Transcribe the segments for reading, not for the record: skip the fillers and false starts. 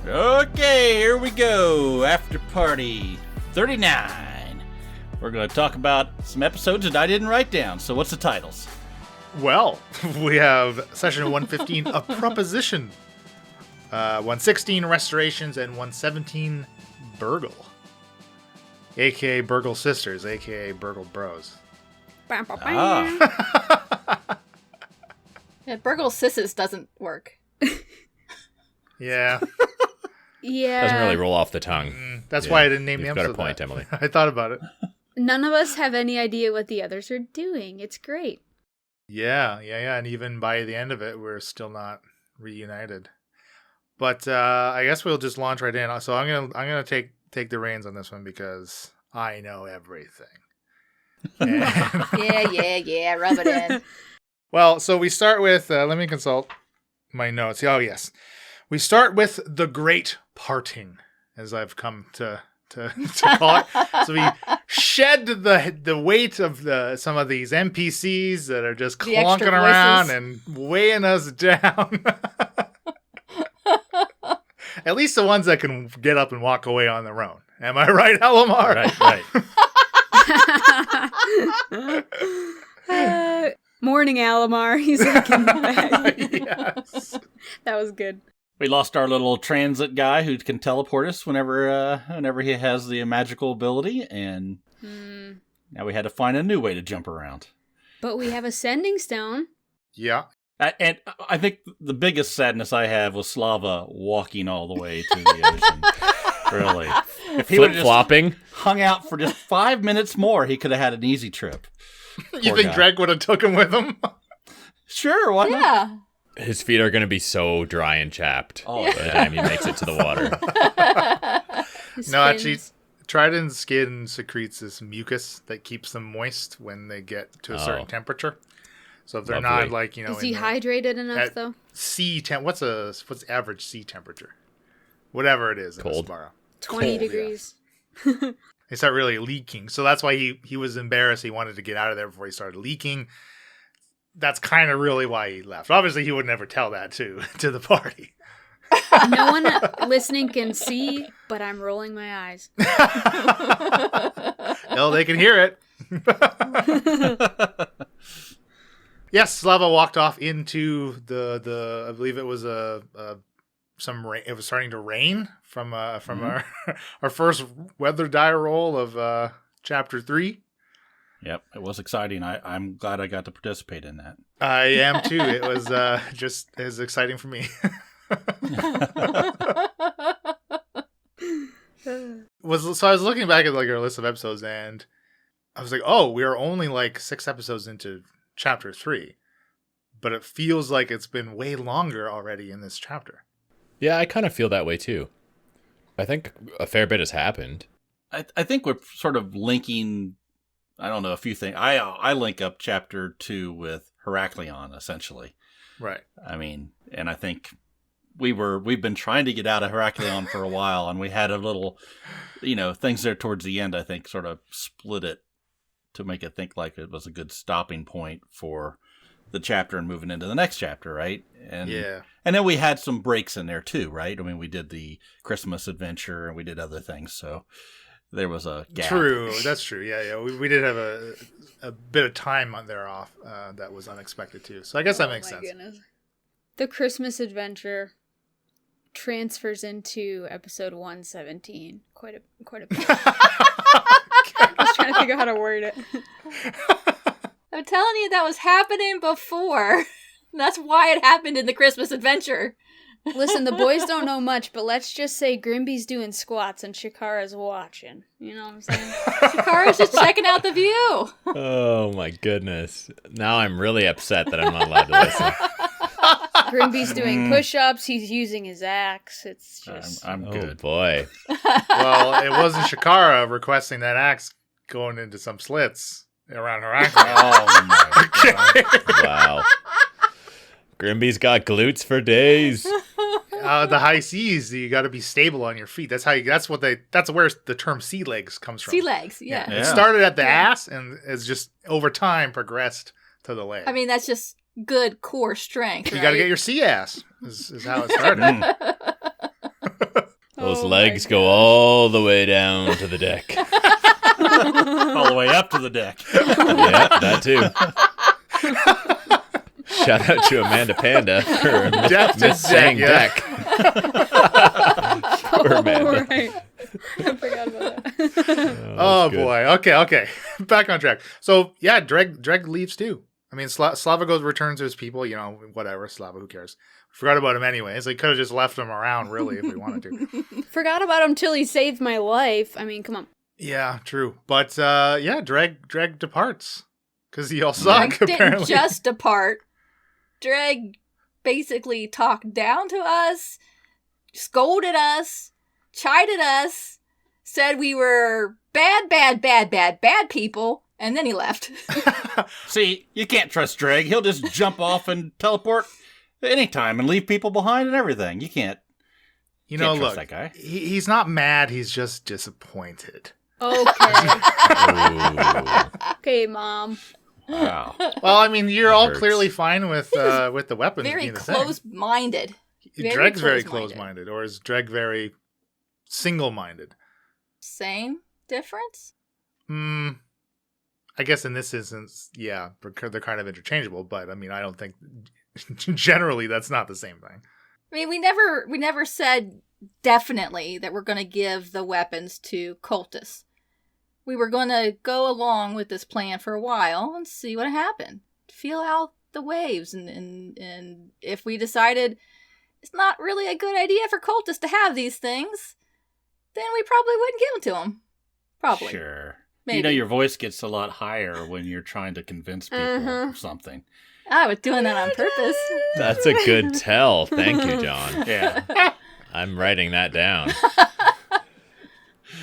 Okay, here we go. After Party 39. We're going to talk about some episodes that I didn't write down. So what's the titles? Well, we have Session 115, A Proposition. 116, Restorations, and 117, Burgle. A.k.a. Burgle Sisters, a.k.a. Burgle Bros. Ah. Yeah, Burgle Sisses doesn't work. Yeah. Yeah. Doesn't really roll off the tongue. That's why I didn't name the You've episode. got a point, that. Emily. I thought about it. None of us have any idea what the others are doing. It's great. Yeah. And even by the end of it, we're still not reunited. But I guess we'll just launch right in. So I'm gonna take the reins on this one because I know everything. Yeah, rub it in. Well, so we start with, let me consult my notes. Oh, yes. We start with the great parting, as I've come to call it. So we shed the weight of some of these NPCs that are just clunking around and weighing us down. At least the ones that can get up and walk away on their own. Am I right, Alamar? Right. Morning, Alamar. He's like in the back. Yes. That was good. We lost our little transit guy who can teleport us whenever he has the magical ability, and now we had to find a new way to jump around. But we have a sending stone. Yeah. And I think the biggest sadness I have was Slava walking all the way to the ocean. Really. If he would have Flip-flopping. hung out for just 5 minutes more, he could have had an easy trip. You think Drake would have took him with him? Sure, why not? Yeah. His feet are going to be so dry and chapped by the time he makes it to the water. No, actually, Trident's skin secretes this mucus that keeps them moist when they get to a certain temperature. So if they're not like, Is he hydrated enough though? What's average sea temperature? Whatever it is. Cold. In Aspara. 20 degrees. Yeah. They start really leaking. So that's why he was embarrassed. He wanted to get out of there before he started leaking. That's kind of really why he left. Obviously, he would never tell that to the party. No one listening can see, but I'm rolling my eyes. Well, they can hear it. Yes, Slava walked off into the I believe it was some rain. It was starting to rain from our first weather die roll of chapter 3. Yep, it was exciting. I'm glad I got to participate in that. I am too. It was just as exciting for me. So I was looking back at like our list of episodes, and I was like, oh, we are only like 6 episodes into chapter 3, but it feels like it's been way longer already in this chapter. Yeah, I kind of feel that way too. I think a fair bit has happened. I think we're sort of linking, I don't know, a few things. I link up chapter 2 with Heraklion, essentially. Right. I mean, and I think we've been trying to get out of Heraklion for a while, and we had a little, things there towards the end, I think, sort of split it to make it think like it was a good stopping point for the chapter and moving into the next chapter, right? And yeah. And then we had some breaks in there too, right? I mean, we did the Christmas adventure and we did other things, so there was a gap. True, that's true. Yeah. We did have a bit of time on there off that was unexpected too. So I guess that makes sense. Goodness. The Christmas adventure transfers into episode 117. Quite a bit. I was trying to figure out how to word it. I'm telling you, that was happening before. That's why it happened in the Christmas adventure. Listen, the boys don't know much, but let's just say Grimby's doing squats and Shakara's watching. You know what I'm saying? Shakara's just checking out the view. Oh my goodness. Now I'm really upset that I'm not allowed to listen. Grimby's doing push-ups. He's using his axe. It's just... I'm good. Oh boy. Well, it wasn't Shakara requesting that axe going into some slits around her ankle. Oh my God. Wow. Grimby's got glutes for days. The high seas, you got to be stable on your feet. That's where the term sea legs comes from. Sea legs, yeah. It started at the ass and it's just over time progressed to the leg. I mean, that's just good core strength. You right? got to get your sea ass. Is how it started. Those Oh legs my go all the way down to the deck. All the way up to the deck. Yeah, that too. Shout out to Amanda Panda for Deck to saying deck, deck. Poor Amanda. right. I forgot about that. Oh good. boy. Okay. Back on track. So yeah, Dreg leaves too. I mean, Slava goes returns to his people. You know, whatever. Slava, who cares? Forgot about him anyways. They could have just left him around, really, if we wanted to. Forgot about him till he saved my life. I mean, come on. Yeah, true. But yeah, Dreg departs because he all suck. Dreg Apparently, didn't just depart. Dreg basically talked down to us, scolded us, chided us, said we were bad people, and then he left. See, you can't trust Dreg. He'll just jump off and teleport anytime and leave people behind and everything. You can't. you Can't know, trust look, that guy. he's not mad. He's just disappointed. Okay. Ooh. Okay, Mom. Wow. Well, I mean, you're all Hurts. clearly fine with the weapons Very being the same. close-minded. very Dreg's very close-minded. close-minded, or is Dreg very single-minded? Same difference? I guess in this instance, yeah, they're kind of interchangeable. But I mean, I don't think generally that's not the same thing. I mean, we never said definitely that we're going to give the weapons to cultists. We were going to go along with this plan for a while and see what happened. Feel out the waves, and if we decided it's not really a good idea for cultists to have these things, then we probably wouldn't give them to them. Probably. Sure. Maybe. You know, your voice gets a lot higher when you're trying to convince people of something. I was doing that on purpose. That's a good tell. Thank you, John. Yeah. I'm writing that down.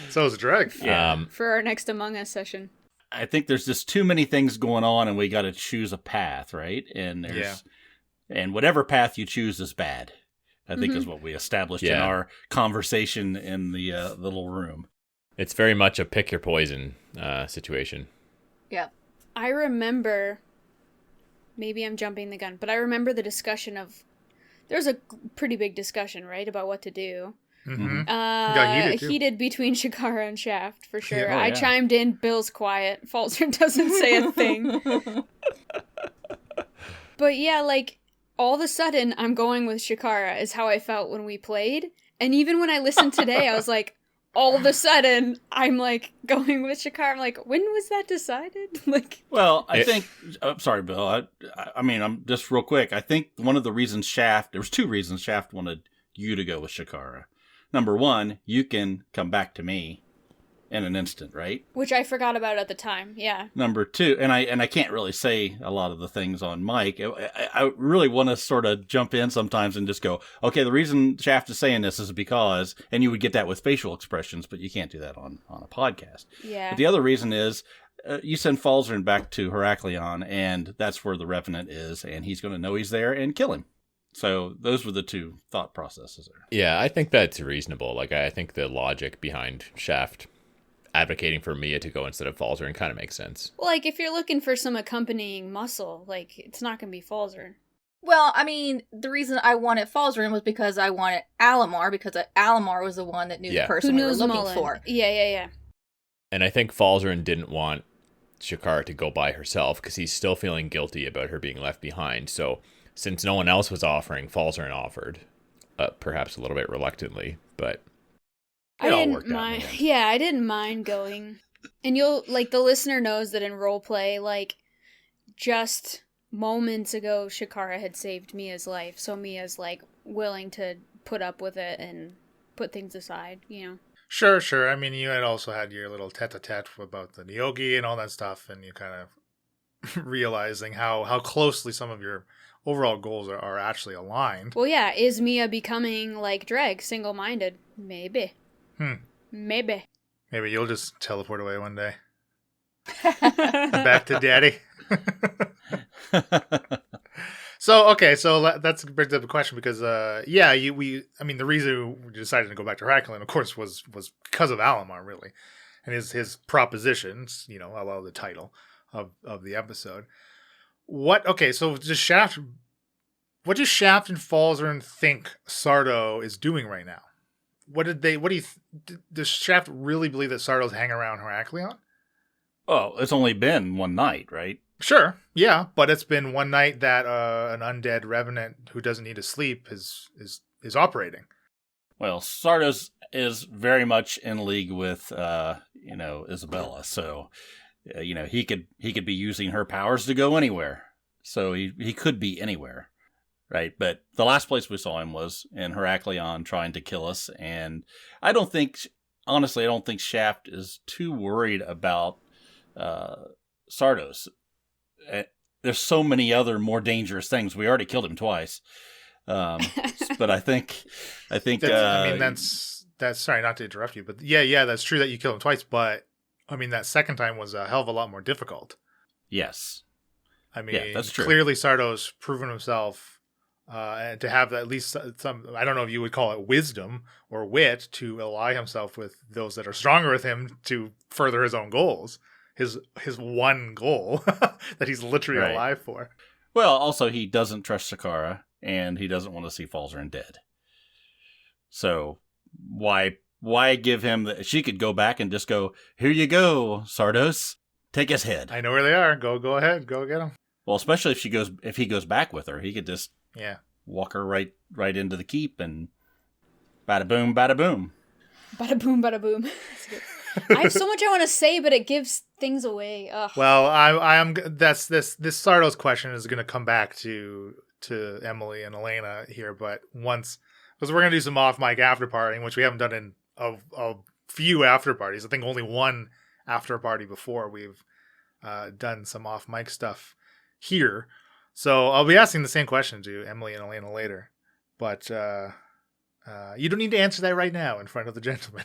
So is Dreg. Yeah. For our next Among Us session. I think there's just too many things going on, and we got to choose a path, right? And and whatever path you choose is bad. I think is what we established in our conversation in the little room. It's very much a pick your poison situation. Yeah. I remember, maybe I'm jumping the gun, but I remember the discussion of, there was a pretty big discussion, right, about what to do. Mm-hmm. Got heated, too. Between Shakara and Shaft, for sure. Yeah. Oh, I yeah. chimed in, Bill's quiet. Falzer doesn't say a thing. But yeah, like, all of a sudden, I'm going with Shakara is how I felt when we played. And even when I listened today, I was like, all of a sudden, I'm like going with Shakara. I'm like, when was that decided? Like, Well, I think. Sorry, Bill. I mean, I'm just real quick. I think one of the reasons Shaft. There was two reasons Shaft wanted you to go with Shakara. Number one, you can come back to me in an instant, right? which I forgot about at the time. Yeah. Number two, and I can't really say a lot of the things on mic. I really want to sort of jump in sometimes and just go, okay, the reason Shaft is saying this is because, and you would get that with facial expressions, but you can't do that on a podcast. Yeah. But the other reason is you send Falzarin back to Heraklion, and that's where the Revenant is, and he's going to know he's there and kill him. So those were the two thought processes there. Yeah, I think that's reasonable. Like, I think the logic behind Shaft advocating for Mia to go instead of Falzarin kind of makes sense. Well, like, if you're looking for some accompanying muscle, like, it's not going to be Falzer. Well, I mean, the reason I wanted Falzarin was because I wanted Alamar, because Alamar was the one that knew the person Who we were knows looking Mullen? for. Yeah. And I think Falzarin didn't want Shakara to go by herself because he's still feeling guilty about her being left behind. So since no one else was offering, Falzarin offered, perhaps a little bit reluctantly, but It all worked out in mind. the end. Yeah, I didn't mind going. And you'll, like, the listener knows that in roleplay, like, just moments ago, Shakara had saved Mia's life. So Mia's, like, willing to put up with it and put things aside, you know? Sure. I mean, you had also had your little tete-a-tete about the Nyogi and all that stuff, and you kind of realizing how closely some of your overall goals are actually aligned. Well, yeah, is Mia becoming, like, Dreg, single-minded? Maybe. Maybe. Maybe you'll just teleport away one day. Back to daddy. So that's brings up a question because I mean the reason we decided to go back to Heraklion, of course, was because of Alamar, really, and his propositions, you know, allow the title of the episode. What does Shaft and Falzarin think Sardo is doing right now? what do you does Shaft really believe that Sardos hang around Heraklion? Oh, it's only been one night, right? Sure, yeah, but it's been one night that an undead revenant who doesn't need to sleep is operating. Well, Sardos is very much in league with Isabella, so he could be using her powers to go anywhere. So he could be anywhere, right? But the last place we saw him was in Heraklion trying to kill us, and I don't think Shaft is too worried about Sardos. There's so many other more dangerous things. We already killed him twice. But I think that's sorry, not to interrupt you, but yeah, that's true that you killed him twice, but I mean, that second time was a hell of a lot more difficult. Yes. I mean, yeah, that's true. Clearly Sardos proven himself, and to have at least some, I don't know if you would call it wisdom or wit, to ally himself with those that are stronger with him to further his own goals. His one goal that he's literally alive for. Well, also he doesn't trust Shakara, and he doesn't want to see Falzarin dead. So why give him she could go back and just go, here you go, Sardos, take his head. I know where they are. Go ahead, go get him. Well, especially if he goes back with her, he could just walk her right into the keep and bada boom, bada boom. Bada boom, bada boom. I have so much I want to say, but it gives things away. Ugh. Well, I am. That's this Sardos question is going to come back to Emily and Elena here, but once, because we're going to do some off mic after partying, which we haven't done in a few after parties. I think only one after party before we've done some off mic stuff here. So I'll be asking the same question to Emily and Elena later, but you don't need to answer that right now in front of the gentleman.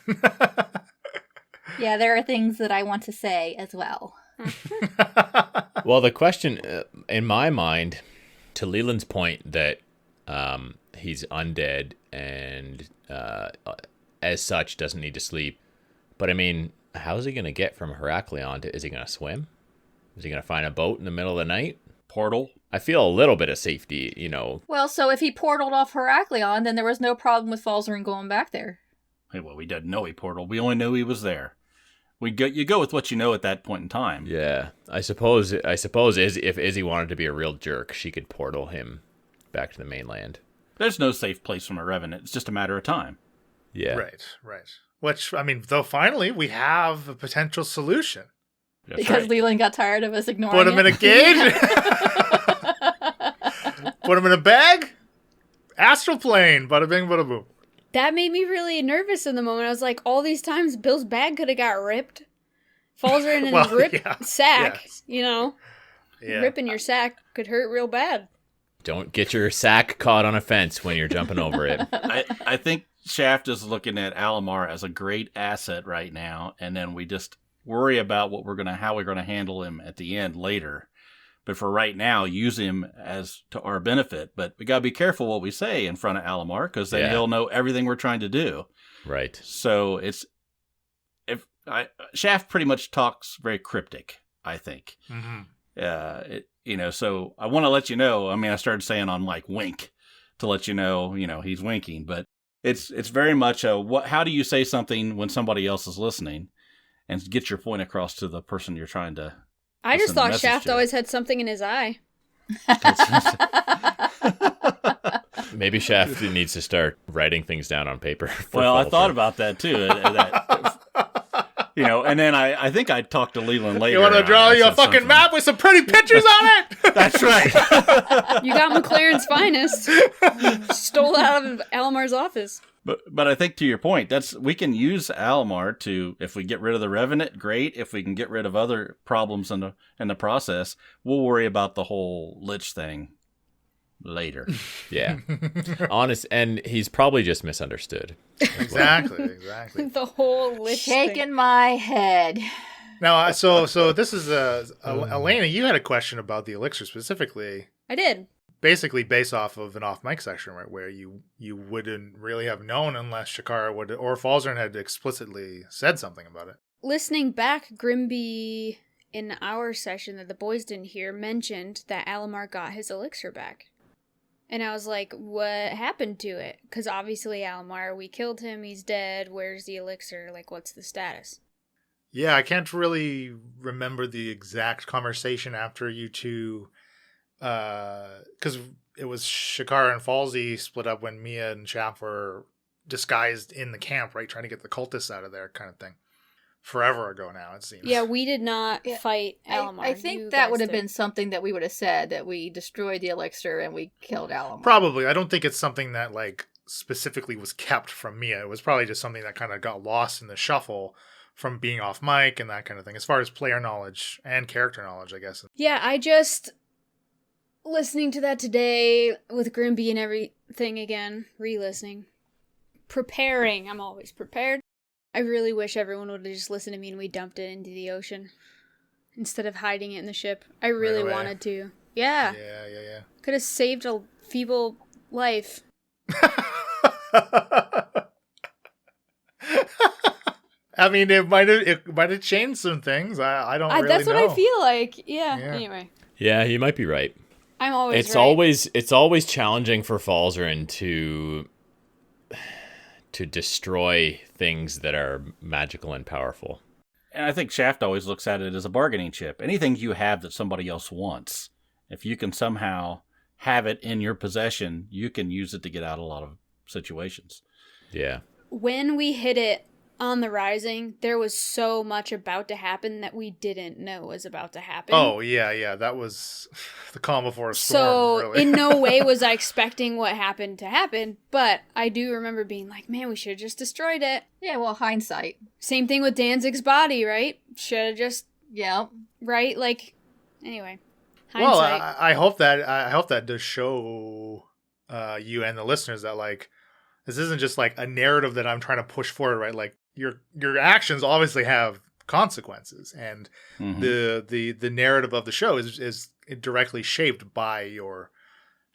Yeah, there are things that I want to say as well. Well, the question in my mind, to Leland's point that he's undead and as such doesn't need to sleep. But I mean, how's he going to get from Heraklion to, is he going to swim? Is he going to find a boat in the middle of the night? Portal? I feel a little bit of safety, Well, so if he portaled off Heraklion, then there was no problem with Falzarin going back there. Hey, well, we didn't know he portaled. We only knew he was there. You go with what you know at that point in time. Yeah, I suppose if Izzy wanted to be a real jerk, she could portal him back to the mainland. There's no safe place from a revenant. It's just a matter of time. Yeah. Right. Which, I mean, though finally we have a potential solution. That's because right. Leland got tired of us ignoring Put him in a cage. Put him in a bag. Astral plane. Bada bing, bada boom. That made me really nervous in the moment. I was like, all these times Bill's bag could have got ripped. Falzarin in his ripped sack, Yeah. Ripping your sack could hurt real bad. Don't get your sack caught on a fence when you're jumping over it. I think Shaft is looking at Alamar as a great asset right now, and then we just worry about how we're gonna handle him at the end later. But for right now, use him as to our benefit. But we gotta be careful what we say in front of Alamar, because then he'll know everything we're trying to do. Right. So Shaft pretty much talks very cryptic, I think. Mm-hmm. So I want to let you know. I mean, I started saying on like wink to let you know, he's winking, but it's very much how do you say something when somebody else is listening and get your point across to the person you're trying to. I just thought Shaft always had something in his eye. Maybe Shaft needs to start writing things down on paper. Well, I thought about that too. And then I think I talked to Leland later. You want to draw you a fucking map with some pretty pictures on it? That's right. You got McLaren's finest. Stole it out of Alamar's office. But I think to your point, we can use Alamar to, if we get rid of the Revenant, great. If we can get rid of other problems in the process, we'll worry about the whole Lich thing later. Yeah. Honest, and he's probably just misunderstood. Exactly. The whole Lich Shaking thing. my head. Now, so this is Elena. You had a question about the elixir specifically. I did. Basically, based off of an off mic section, right, where you wouldn't really have known unless Shakara would or Falzarin had explicitly said something about it. Listening back, Grimby in our session that the boys didn't hear mentioned that Alamar got his elixir back. And I was like, what happened to it? Because obviously Alamar, we killed him, he's dead, where's the elixir? Like, what's the status? Yeah, I can't really remember the exact conversation after you two, because it was Shakara and Falsey split up when Mia and Shaft were disguised in the camp, right? Trying to get the cultists out of there kind of thing. Forever ago now, it seems. Yeah, we did not fight Alamar. I think that would have been something that we would have said, that we destroyed the elixir and we killed Alamar. Probably. I don't think it's something that, like, specifically was kept from Mia. It was probably just something that kind of got lost in the shuffle from being off mic and that kind of thing, as far as player knowledge and character knowledge, I guess. Yeah, I just, listening to that today with Grimby and everything again, re-listening, preparing, I'm always prepared. I really wish everyone would have just listened to me and we dumped it into the ocean instead of hiding it in the ship. I really wanted to. Yeah. Yeah. Could have saved a feeble life. I mean, it might have changed some things. I don't really know. That's what I feel like. Yeah. Anyway. Yeah, you might be right. I'm always it's right. It's always challenging for Falzarin to destroy things that are magical and powerful. And I think Shaft always looks at it as a bargaining chip. Anything you have that somebody else wants, if you can somehow have it in your possession, you can use it to get out of a lot of situations. Yeah. When we hit it on the Rising, there was so much about to happen that we didn't know was about to happen. Oh, yeah. That was the calm before a storm, so really. In no way was I expecting what happened to happen, but I do remember being like, man, we should have just destroyed it. Yeah, well, hindsight. Same thing with Danzig's body, right? Should have just... Yeah. Right? Like, anyway. Hindsight. Well, I hope that does show you and the listeners that, like, this isn't just like a narrative that I'm trying to push forward, right? Like, your actions obviously have consequences, and the narrative of the show is directly shaped by your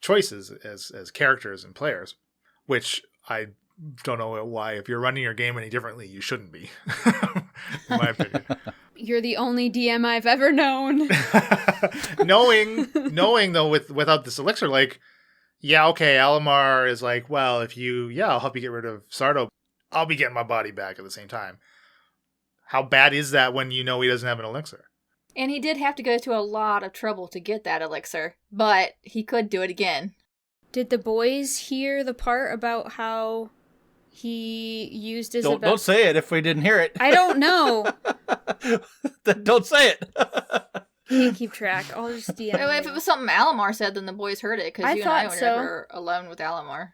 choices as characters and players, which I don't know why, if you're running your game any differently, you shouldn't be, in my opinion. You're the only DM I've ever known. knowing though, without this elixir, like, yeah, okay, Alamar is like, well, I'll help you get rid of Sardo. I'll be getting my body back at the same time. How bad is that when you know he doesn't have an elixir? And he did have to go to a lot of trouble to get that elixir, but he could do it again. Did the boys hear the part about how he used Isabel? Don't say it if we didn't hear it. I don't know. Don't say it. Can't keep track. I'll just DM. If it was something Alamar said, then the boys heard it, because you and I were never alone with Alamar.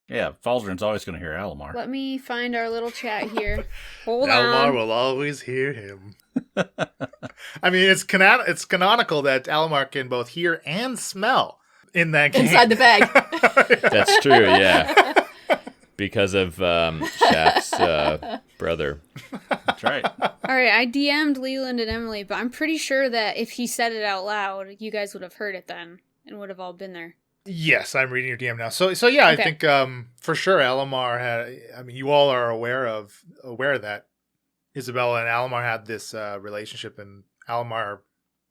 Yeah, Falzarin's always going to hear Alamar. Let me find our little chat here. Hold on. Alamar will always hear him. I mean, it's canonical that Alamar can both hear and smell in that game. Inside the bag. That's true, yeah. Because of Shaft's brother. That's right. All right, I DM'd Leland and Emily, but I'm pretty sure that if he said it out loud, you guys would have heard it then and would have all been there. Yes, I'm reading your DM now. So yeah, Okay. I think for sure Alamar had. I mean, you all are aware that Isabella and Alamar had this relationship, and Alamar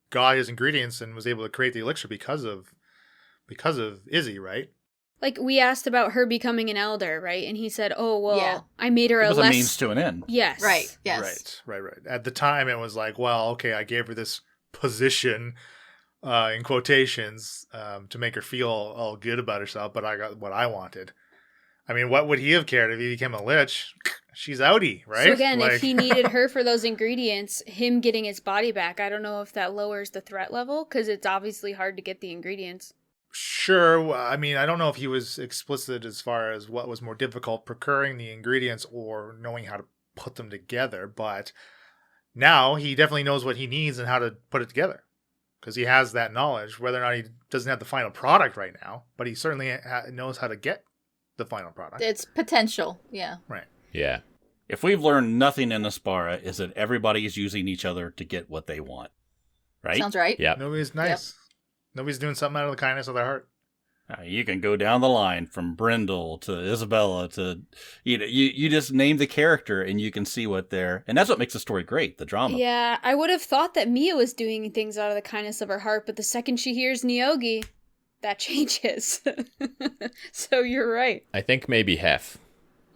got his ingredients and was able to create the elixir because of Izzy, right? Like, we asked about her becoming an elder, right? And he said, oh, well, Yeah. I made her It was a a less... means to an end. Yes. Right, yes. Right. At the time, it was like, well, okay, I gave her this position, in quotations, to make her feel all good about herself, but I got what I wanted. I mean, what would he have cared if he became a lich? She's outie, right? So again, Like... if he needed her for those ingredients, him getting his body back, I don't know if that lowers the threat level, because it's obviously hard to get the ingredients. Sure. I mean, I don't know if he was explicit as far as what was more difficult, procuring the ingredients or knowing how to put them together. But now he definitely knows what he needs and how to put it together, because he has that knowledge. Whether or not he doesn't have the final product right now, but he certainly knows how to get the final product. It's potential, yeah. Right. Yeah. If we've learned nothing in Aspara, is that everybody is using each other to get what they want. Right? Sounds right. Yeah. Nobody's nice. Nobody's doing something out of the kindness of their heart. You can go down the line from Brindle to Isabella to, you just name the character and you can see what they're, and that's what makes the story great, the drama. Yeah, I would have thought that Mia was doing things out of the kindness of her heart, but the second she hears Nyogi, that changes. So you're right. I think maybe Hef.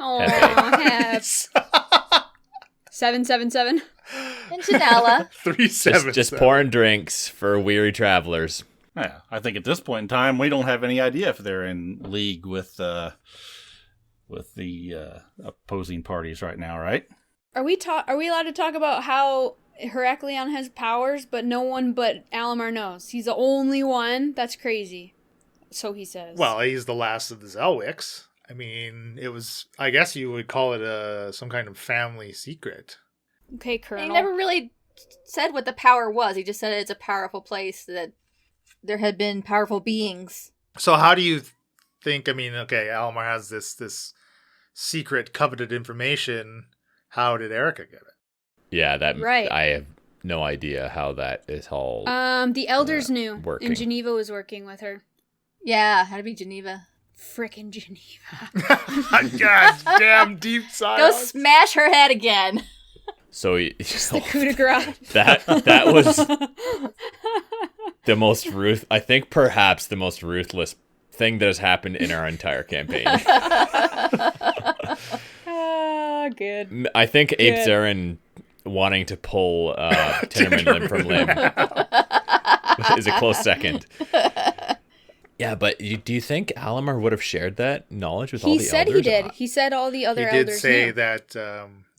Oh, Hefe. Hef. 777. And Janella. 377. Just pouring drinks for weary travelers. Yeah, I think at this point in time, we don't have any idea if they're in league with the opposing parties right now, right? Are we allowed to talk about how Heraklion has powers, but no one but Alamar knows? He's the only one? That's crazy. So he says. Well, he's the last of the Zelwicks. I mean, it was, I guess you would call it some kind of family secret. Okay, Colonel. He never really said what the power was. He just said it's a powerful place, that there had been powerful beings. So how do you think, I mean, okay, Alamar has this secret coveted information. How did Erica get it? Yeah, Right. I have no idea how that is all. The elders knew, working. and Geneva was working with her. Yeah, had to be Geneva. Frickin' Geneva. God damn deep Go silence. smash her head again. So Just the coup de grace. that was the most I think perhaps the most ruthless thing that has happened in our entire campaign. Good. I think Abe Good. Zarin wanting to pull Tinnerman limb from limb is a close second. Yeah, but do you think Alamar would have shared that knowledge with all the elders? He said he did. He said all the other He did elders say knew. that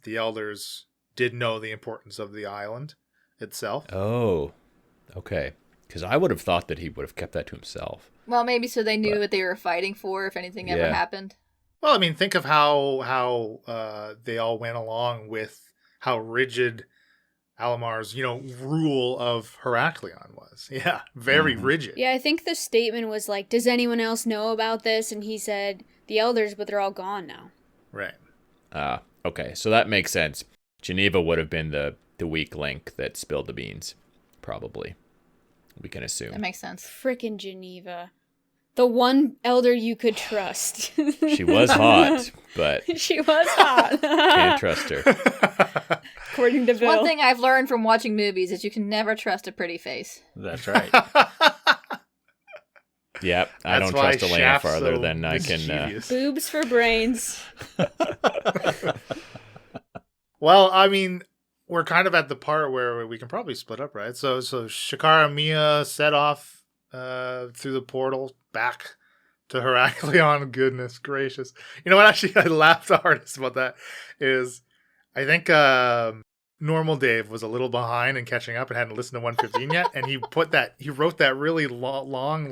the elders did know the importance of the island itself. Oh, okay. Because I would have thought that he would have kept that to himself. Well, maybe so they knew what they were fighting for if anything ever Yeah. happened. Well, I mean, think of how they all went along with how rigid Alamar's, rule of Heraklion was. Yeah, very rigid. Yeah, I think the statement was like, does anyone else know about this? And he said, the elders, but they're all gone now. Right. Okay, so that makes sense. Geneva would have been the weak link that spilled the beans, probably. We can assume. That makes sense. Frickin' Geneva. The one elder you could trust. She was hot, but She was hot. can't trust her. According to Bill. One thing I've learned from watching movies is you can never trust a pretty face. That's right. Yep, I That's don't why trust Elena Shaft's farther so than I can. mischievous. Boobs for brains. Well, I mean, we're kind of at the part where we can probably split up, right? So Shakara and Mia set off through the portal back to Heraklion. Goodness gracious. You know what, actually, I laughed the hardest about that is I think Normal Dave was a little behind in catching up and hadn't listened to 115 yet, and he wrote that really long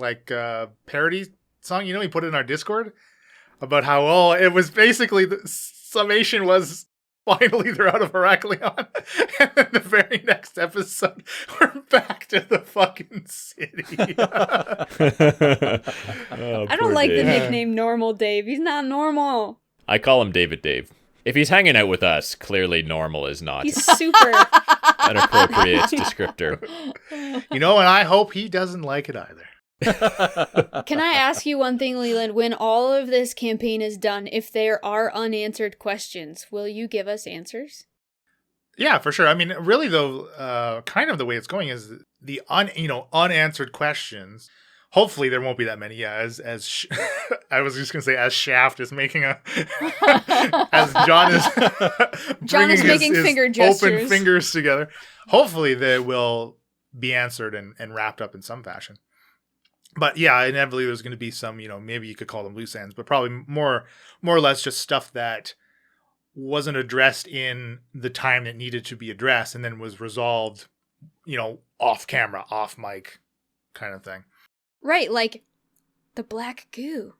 parody song, he put it in our Discord about how, it was basically the summation was finally they're out of Heraklion, and then the very next episode we're back to the fucking city. Oh, I poor don't like the Dave. nickname Normal Dave. He's not normal. I call him David Dave. If he's hanging out with us, clearly normal is not He's super. an appropriate descriptor. And I hope he doesn't like it either. Can I ask you one thing, Leland? When all of this campaign is done, if there are unanswered questions, will you give us answers? Yeah, for sure. I mean, really though, kind of the way it's going is the unanswered questions. Hopefully there won't be that many. Yeah, as I was just gonna say, as Shaft is making as John is John is making finger open gestures. fingers together. Hopefully they will be answered and wrapped up in some fashion. But yeah, inevitably there's going to be some, maybe you could call them loose ends, but probably more or less just stuff that wasn't addressed in the time that needed to be addressed and then was resolved, off camera, off mic kind of thing. Right, like the black goo.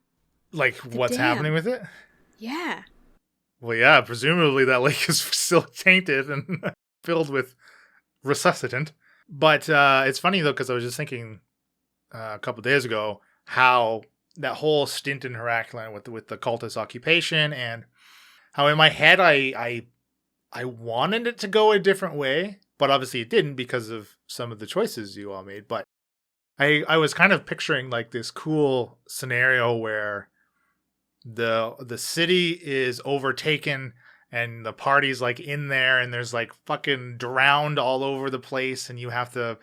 Like what's dam. happening with it? Yeah. Well, yeah, presumably that lake is still tainted and filled with resuscitant. But it's funny though, because I was just thinking a couple days ago how that whole stint in Heraklion with the cultist occupation, and how in my head I wanted it to go a different way, but obviously it didn't because of some of the choices you all made. But I was kind of picturing like this cool scenario where the city is overtaken and the party's like in there and there's like fucking drowned all over the place and you have to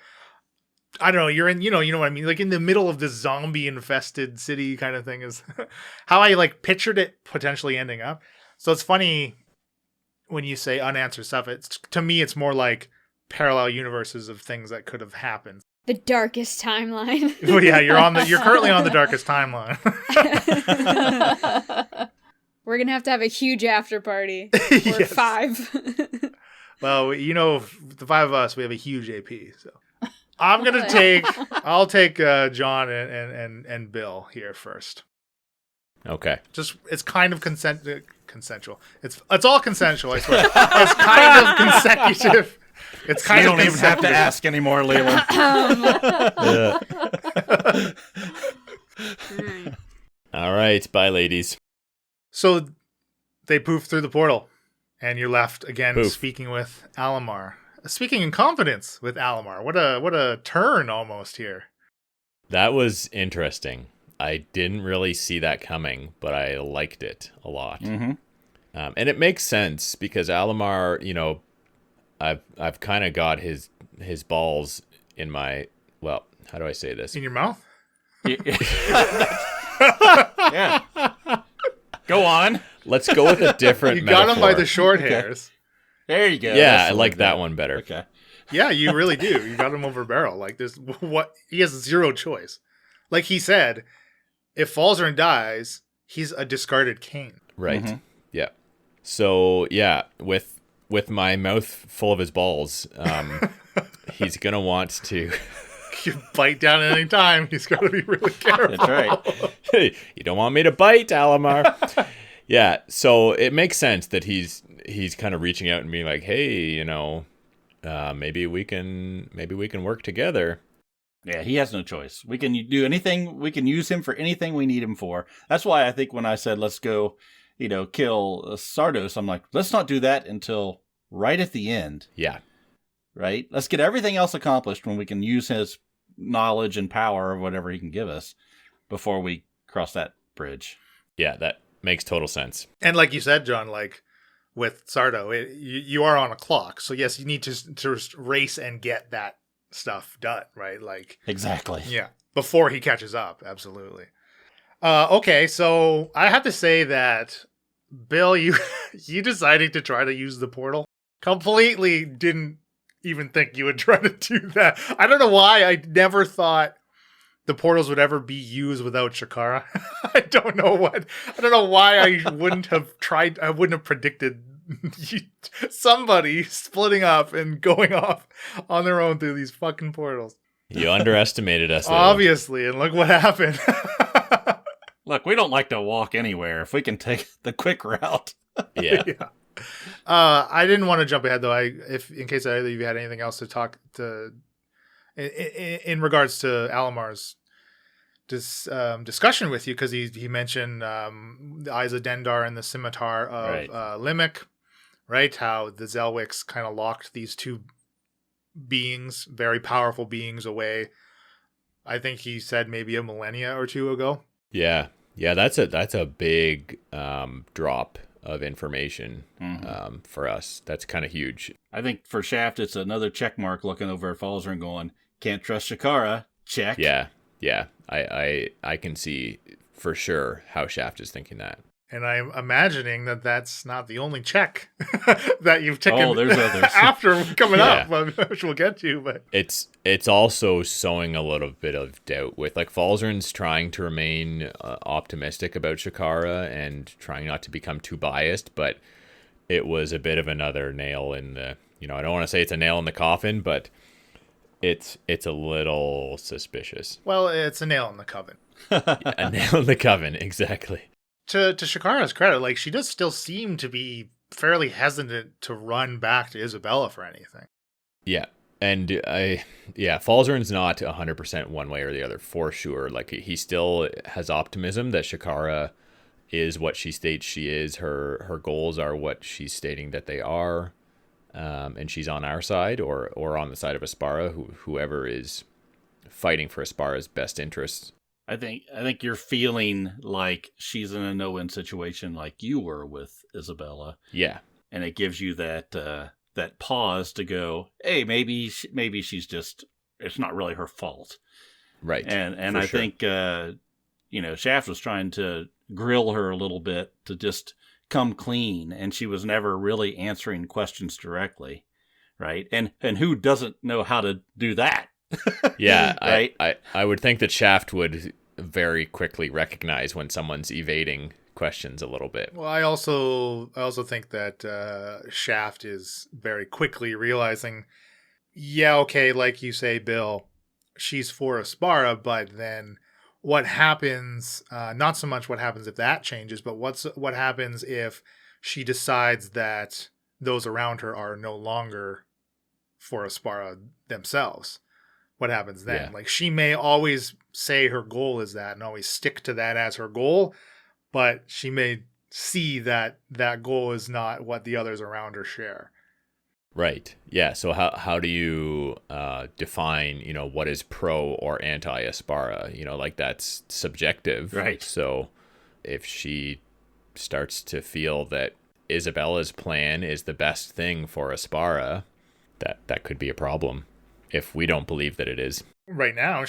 I don't know, you're in, you know what I mean? Like in the middle of this zombie infested city kind of thing is how I like pictured it potentially ending up. So it's funny when you say unanswered stuff. To me, it's more like parallel universes of things that could have happened. The darkest timeline. Well, yeah, you're currently on the darkest timeline. We're going to have a huge after party. We're Yes. 5. Well, you know, the 5 of us, we have a huge AP. So I'll take John and Bill here first. Okay. Just it's kind of consensual. It's all consensual, I swear. It's kind of consecutive. It's kind You of don't even have to consecutive. ask anymore, Leland. All right. Bye, ladies. So they poof through the portal, and you're left again Poof. speaking with Alamar. Speaking in confidence with Alamar. What a turn almost here. That was interesting. I didn't really see that coming, but I liked it a lot. Mm-hmm. And it makes sense because Alamar, I've kind of got his balls in my, well, how do I say this? In your mouth? Yeah. Go on. Let's go with a different You got him by metaphor. the short Okay. hairs. There you go. Yeah, That's I the like one that better. one better. Okay. Yeah, you really do. You got him over barrel. Like this, he has zero choice. Like he said, if Falzarin dies, he's a discarded cane. Right. Mhm. Yeah. So yeah, with my mouth full of his balls, he's gonna want to. You bite down at any time. He's got to be really careful. That's right. Hey, you don't want me to bite, Alamar. Yeah. So it makes sense that he's kind of reaching out and being like, hey, maybe we can work together. Yeah, he has no choice. We can do anything. We can use him for anything we need him for. That's why I think when I said, let's go, kill Sardos, I'm like, let's not do that until right at the end, Yeah. right? Let's get everything else accomplished when we can use his knowledge and power or whatever he can give us before we cross that bridge. Yeah, that makes total sense. And like you said, John, like with Sardo, you are on a clock. So yes, you need to race and get that stuff done, right? Like, Exactly. yeah, before he catches up. Absolutely. Okay, so I have to say that Bill, you decided to try to use the portal. Completely didn't even think you would try to do that. I don't know why. I never thought the portals would ever be used without Shakara. I don't know why I wouldn't have tried. I wouldn't have predicted somebody splitting up and going off on their own through these fucking portals. You underestimated us. Leland. Obviously, and look what happened. Look, we don't like to walk anywhere. If we can take the quick route. Yeah. Yeah. I didn't want to jump ahead though. In case either of you had anything else to talk to in regards to Alamar's discussion with you, because he mentioned the Eyes of Dendar and the Scimitar of Right. Limerick, right? How the Zelwicks kind of locked these two beings, very powerful beings, away. I think he said maybe a millennia or two ago. Yeah. That's a big drop of information for us. That's kind of huge. I think for Shaft, it's another check mark looking over at Falzer and going, can't trust Shakara. Check. Yeah. I can see for sure how Shaft is thinking that. And I'm imagining that that's not the only check that you've taken. Oh, there's others. After coming Yeah. up, which we'll get to. But It's also sowing a little bit of doubt with like Falzarin's trying to remain optimistic about Shakara and trying not to become too biased, but it was a bit of another nail in the, I don't want to say it's a nail in the coffin, but it's a little suspicious. well, it's a nail in the coven. A nail in the coven, exactly. To Shakara's credit, like she does still seem to be fairly hesitant to run back to Isabella for anything. Yeah. And Falzarin's not 100% one way or the other for sure. Like he still has optimism that Shakara is what she states she is. Her goals are what she's stating that they are. And she's on our side or on the side of Aspara, whoever is fighting for Aspara's best interests. I think you're feeling like she's in a no-win situation like you were with Isabella. Yeah. And it gives you that pause to go, hey, maybe she's just it's not really her fault. Right. And I think, Shaft was trying to grill her a little bit to just come clean, and she was never really answering questions directly. Right. And who doesn't know how to do that? Yeah. Right. I would think that Shaft would very quickly recognize when someone's evading questions a little bit. Well, I also think that Shaft is very quickly realizing, yeah, okay, like you say, Bill, she's for Aspara, but then what happens, not so much what happens if that changes, but what happens if she decides that those around her are no longer for Aspara themselves? What happens then? Yeah. Like, she may always say her goal is that and always stick to that as her goal, but she may see that that goal is not what the others around her share. Right. Yeah. So how do you define, what is pro or anti Aspara? Like, that's subjective. Right. So if she starts to feel that Isabella's plan is the best thing for Aspara, that could be a problem if we don't believe that it is. Right now,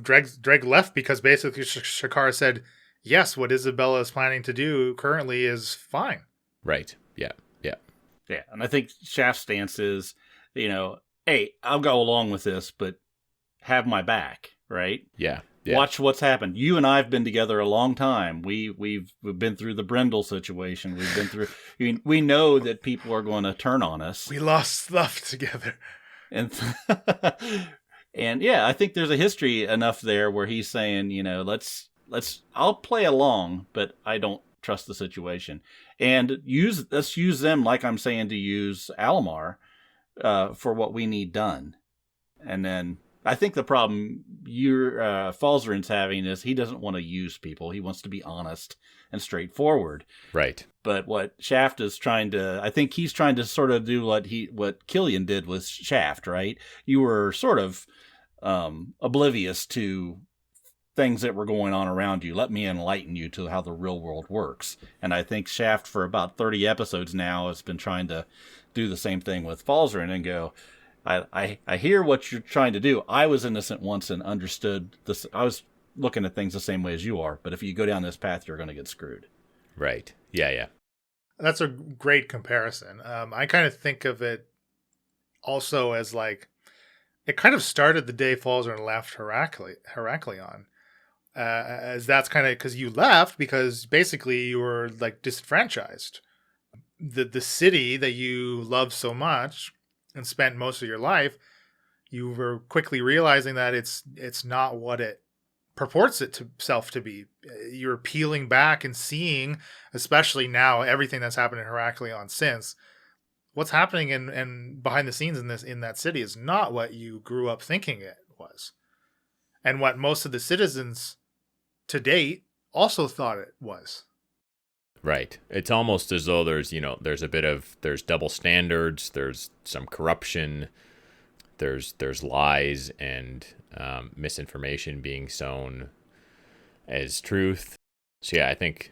Dreg left because basically Shakara said, yes, what Isabella is planning to do currently is fine. Right. Yeah. Yeah. Yeah. And I think Shaft's stance is, hey, I'll go along with this, but have my back, right? Yeah. Watch what's happened. You and I have been together a long time. We've been through the Brendel situation. We've been through. We know that people are going to turn on us. We lost love together, and and yeah, I think there's a history enough there where he's saying, let's. I'll play along, but I don't trust the situation, and let's use them like I'm saying to use Alamar for what we need done, and then. I think the problem Falzarin's having is he doesn't want to use people. He wants to be honest and straightforward. Right. But what Shaft is I think he's trying to sort of do what Killian did with Shaft, right? You were sort of oblivious to things that were going on around you. Let me enlighten you to how the real world works. And I think Shaft for about 30 episodes now has been trying to do the same thing with Falzarin and go, I hear what you're trying to do. I was innocent once and understood this. I was looking at things the same way as you are. But if you go down this path, you're going to get screwed. Right. Yeah. Yeah. That's a great comparison. I kind of think of it also as like, it kind of started the day Falzarin left Heraklion. As that's kind of because you left because basically you were like disenfranchised. The city that you love so much and spent most of your life, you were quickly realizing that it's not what it purports itself to be. You're peeling back and seeing, especially now, everything that's happened in Heraklion since. What's happening and behind the scenes in that city is not what you grew up thinking it was, and what most of the citizens to date also thought it was. Right. It's almost as though there's double standards, there's some corruption, there's lies and misinformation being sown as truth. So yeah, I think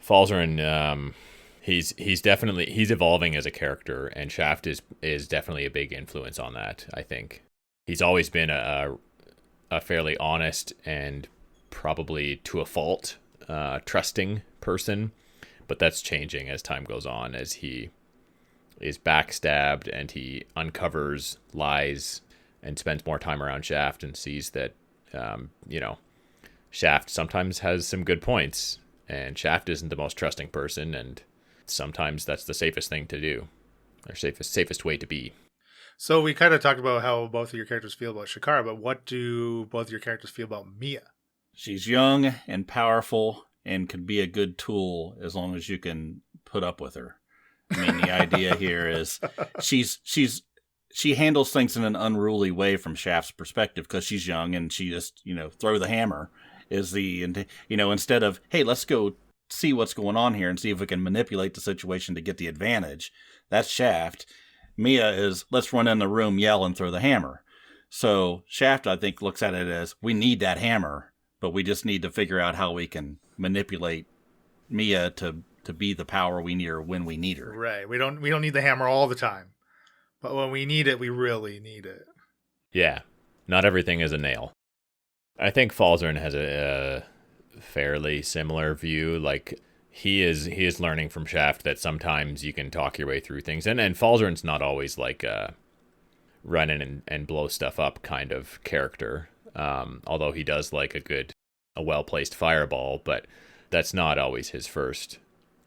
Falzarin, he's evolving as a character, and Shaft is definitely a big influence on that. I think he's always been a fairly honest and probably to a fault trusting person. But that's changing as time goes on, as he is backstabbed and he uncovers lies and spends more time around Shaft and sees that, Shaft sometimes has some good points and Shaft isn't the most trusting person, and sometimes that's the safest thing to do, or safest way to be. So we kind of talked about how both of your characters feel about Shakara, but what do both of your characters feel about Mia? She's young and powerful and could be a good tool as long as you can put up with her. I mean, the idea here is she handles things in an unruly way from Shaft's perspective because she's young and she just, throw the hammer is instead of, hey, let's go see what's going on here and see if we can manipulate the situation to get the advantage. That's Shaft. Mia is, let's run in the room, yell, and throw the hammer. So Shaft, I think, looks at it as, we need that hammer, but we just need to figure out how we can manipulate Mia to be the power we need her when we need her. Right. We don't need the hammer all the time, But when we need it, we really need it. Yeah, not everything is a nail. I think Falzarin has a fairly similar view. Like he is learning from Shaft that sometimes you can talk your way through things, and Falzarin's not always like a run in and blow stuff up kind of character. Although he does like a well-placed fireball, but that's not always his first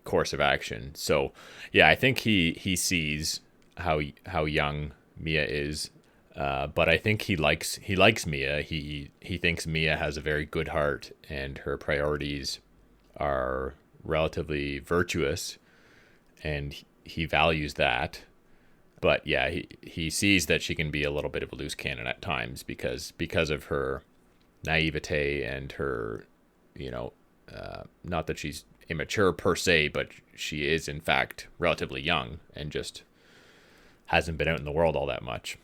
course of action. So yeah, I think he sees how young Mia is, but I think he likes Mia. He thinks Mia has a very good heart and her priorities are relatively virtuous, and he values that. But yeah, he sees that she can be a little bit of a loose cannon at times because of her naivete and her, not that she's immature per se, but she is in fact relatively young and just hasn't been out in the world all that much.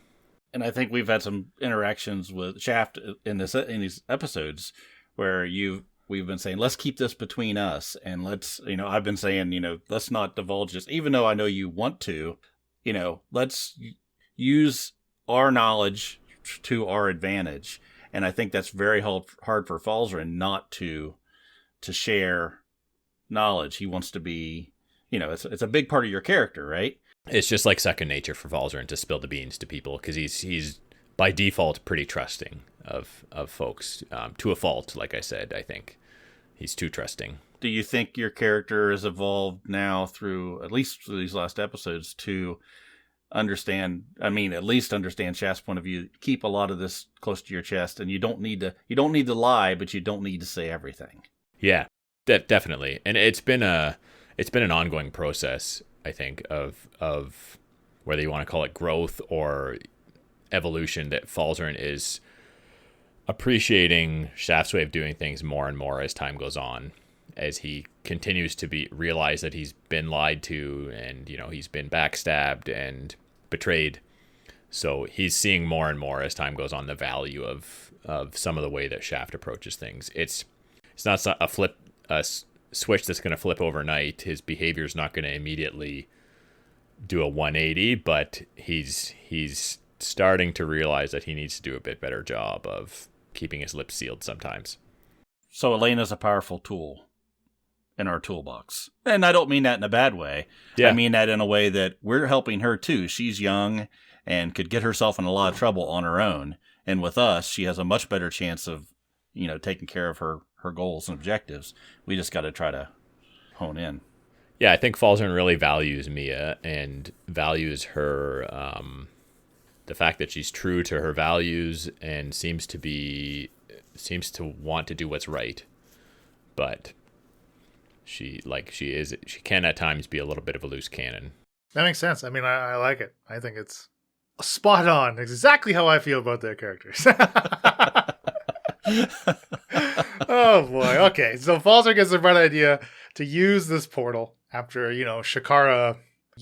And I think we've had some interactions with Shaft in these episodes where we've been saying, let's keep this between us, and let's, I've been saying, let's not divulge this, even though I know you want to, let's use our knowledge to our advantage. And I think that's very hard for Falzarin not to share knowledge. He wants to be, it's a big part of your character, right? It's just like second nature for Falzarin to spill the beans to people because he's by default pretty trusting of folks, to a fault. Like I said, I think he's too trusting. Do you think your character has evolved now at least through these last episodes to at least understand Shaft's point of view, keep a lot of this close to your chest, and you don't need to lie, but you don't need to say everything? Yeah, definitely. And it's been an ongoing process, I think, of whether you want to call it growth or evolution, that Falzarin is appreciating Shaft's way of doing things more and more as time goes on, as he continues to realize that he's been lied to and, he's been backstabbed and betrayed. So he's seeing more and more as time goes on the value of some of the way that Shaft approaches things. It's not a switch that's going to flip overnight. His behavior's not going to immediately do a 180, but he's starting to realize that he needs to do a bit better job of keeping his lips sealed sometimes. So Elena's a powerful tool in our toolbox. And I don't mean that in a bad way. Yeah. I mean that in a way that we're helping her too. She's young and could get herself in a lot of trouble on her own. And with us, she has a much better chance of, taking care of her goals and objectives. We just got to try to hone in. Yeah, I think Falzarin really values Mia and values her, the fact that she's true to her values and seems to want to do what's right. But she can at times be a little bit of a loose cannon. That makes sense. I mean, I like it. I think it's spot on. Exactly how I feel about their characters. Oh boy. Okay. So Falzarin gets the bright idea to use this portal after, Shakara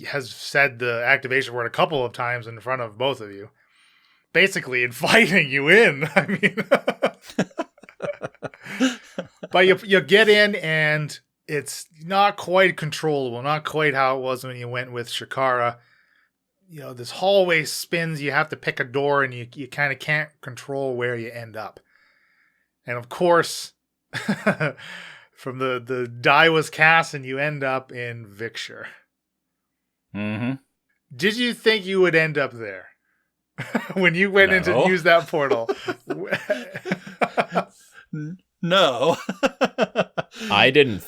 has said the activation word a couple of times in front of both of you. Basically inviting you in. I mean, but you get in and it's not quite controllable, not quite how it was when you went with Shakara. This hallway spins, you have to pick a door, and you kind of can't control where you end up. And of course, from the die was cast, and you end up in Victor. Mm-hmm. Did you think you would end up there when you went in to use that portal? No. I didn't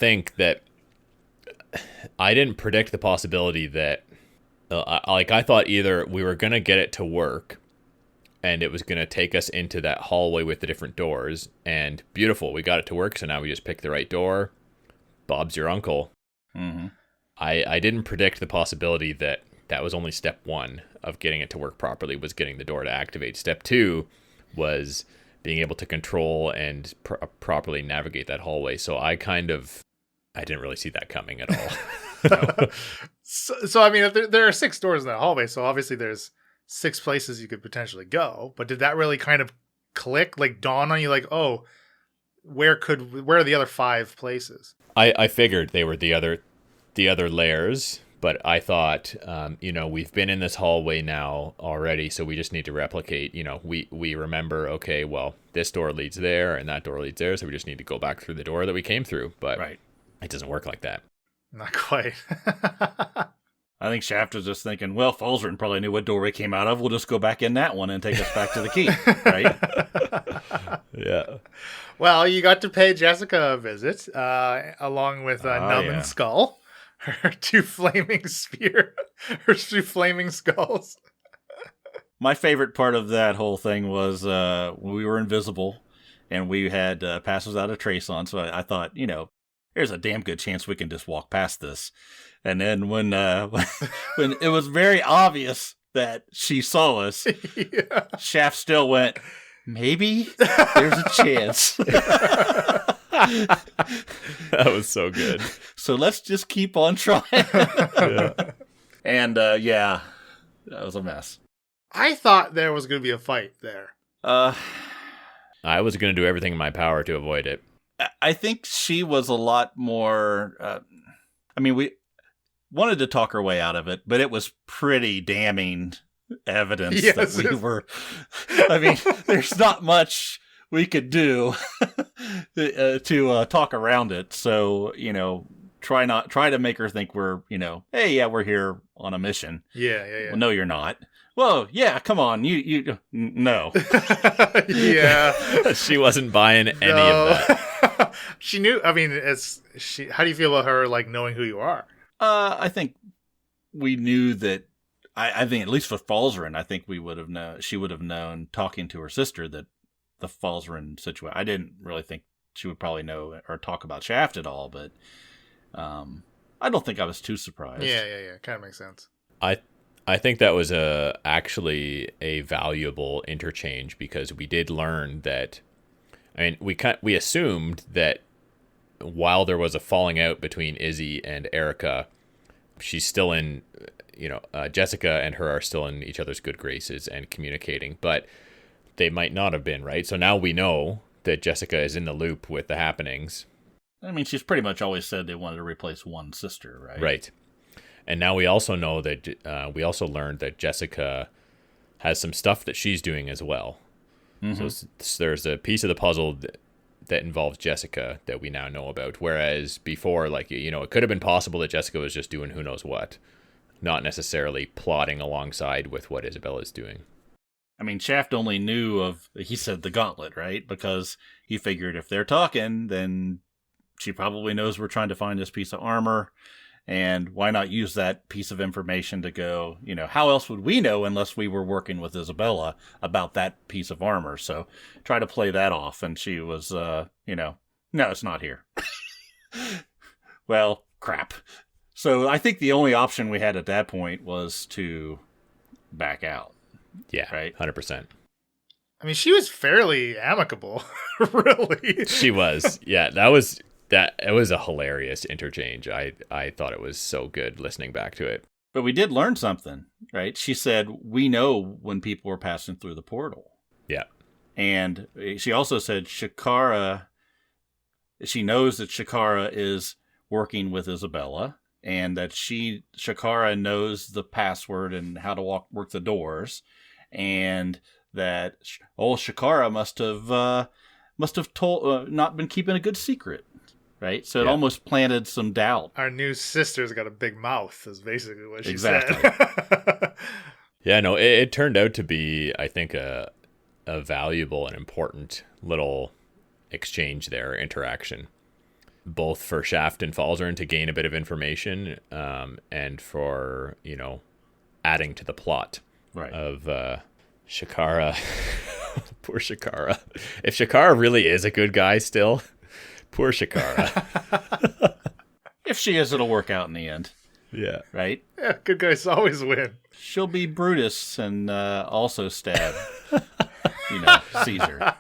predict the possibility that, I thought either we were going to get it to work and it was going to take us into that hallway with the different doors, and beautiful, we got it to work, so now we just pick the right door. Bob's your uncle. Mm-hmm. I didn't predict the possibility that was only step one of getting it to work properly, was getting the door to activate. Step two was being able to control and properly navigate that hallway. So I didn't really see that coming at all. No. So I mean, there are 6 doors in that hallway, so obviously there's 6 places you could potentially go. But did that really kind of click, like dawn on you, like, oh, where are the other 5 places? I figured they were the other layers, But I thought, we've been in this hallway now already, so we just need to replicate. We remember, okay, well, this door leads there and that door leads there, so we just need to go back through the door that we came through. But It doesn't work like that. Not quite. I think Shaft was just thinking, well, Falzarin probably knew what door we came out of. We'll just go back in that one and take us back to the key, right? Yeah. Well, you got to pay Jessica a visit, along with Numb and Skull. Her two flaming skulls. My favorite part of that whole thing was we were invisible and we had passes out of trace on. So I thought, there's a damn good chance we can just walk past this. And then when when it was very obvious that she saw us, Shaft still went, maybe there's a chance. That was so good. So let's just keep on trying. Yeah. And that was a mess. I thought there was going to be a fight there. I was going to do everything in my power to avoid it. I think she was a lot more. We wanted to talk her way out of it, but it was pretty damning evidence that we were. There's not much we could do to talk around it. So, try to make her think we're, hey, yeah, we're here on a mission. Yeah. Well, no, you're not. Well, yeah, come on. You no. Yeah. She wasn't buying any of that. She knew. How do you feel about her, knowing who you are? I think we knew that. I think at least with Falzarin, I think we would have known. She would have known, talking to her sister, that the Falzarin situation. I didn't really think she would probably know or talk about Shaft at all, but I don't think I was too surprised. Yeah. Kind of makes sense. I think that was actually a valuable interchange, because we did learn that. We assumed that while there was a falling out between Izzy and Erica, she's still in. Jessica and her are still in each other's good graces and communicating, but they might not have been, right? So now we know that Jessica is in the loop with the happenings. She's pretty much always said they wanted to replace one sister, right? Right. And now we also know that we also learned that Jessica has some stuff that she's doing as well. Mm-hmm. So there's a piece of the puzzle that involves Jessica that we now know about. Whereas before, it could have been possible that Jessica was just doing who knows what, not necessarily plotting alongside with what Isabella's doing. Shaft only knew he said the gauntlet, right? Because he figured if they're talking, then she probably knows we're trying to find this piece of armor. And why not use that piece of information to go, how else would we know unless we were working with Isabella about that piece of armor? So try to play that off. And she was, no, it's not here. Well, crap. So I think the only option we had at that point was to back out. Yeah, right? 100%. She was fairly amicable, really. She was. Yeah, it was a hilarious interchange. I thought it was so good listening back to it. But we did learn something, right? She said, we know when people were passing through the portal. Yeah. And she also said she knows that Shakara is working with Isabella, and that Shakara knows the password and how to work the doors, and that Shakara must have told not been keeping a good secret, right? So it almost planted some doubt. Our new sister's got a big mouth, is basically what she said. Yeah, no, it turned out to be, I think, a valuable and important little exchange there, interaction, both for Shaft and Falzarin to gain a bit of information, and for, adding to the plot of Shakara. Poor Shakara. If Shakara really is a good guy still, poor Shakara. If she is, it'll work out in the end. Yeah. Right? Yeah, good guys always win. She'll be Brutus and also stab, Caesar.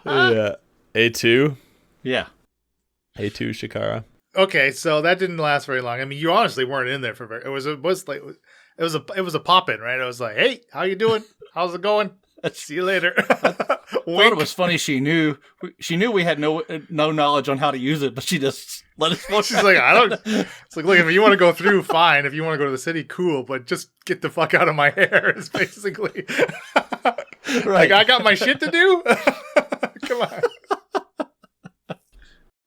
Yeah. A2? Yeah. A2 Shakara. Okay, so that didn't last very long. You honestly weren't in there for very. It was a pop in, right? I was like, "Hey, how you doing? How's it going?" See you later. thought it was funny. She knew we had no knowledge on how to use it, but she just let us walk. She's like, I don't. It's like, look, if you want to go through, fine. If you want to go to the city, cool. But just get the fuck out of my hair. Is basically Right. like I got my shit to do. Come on.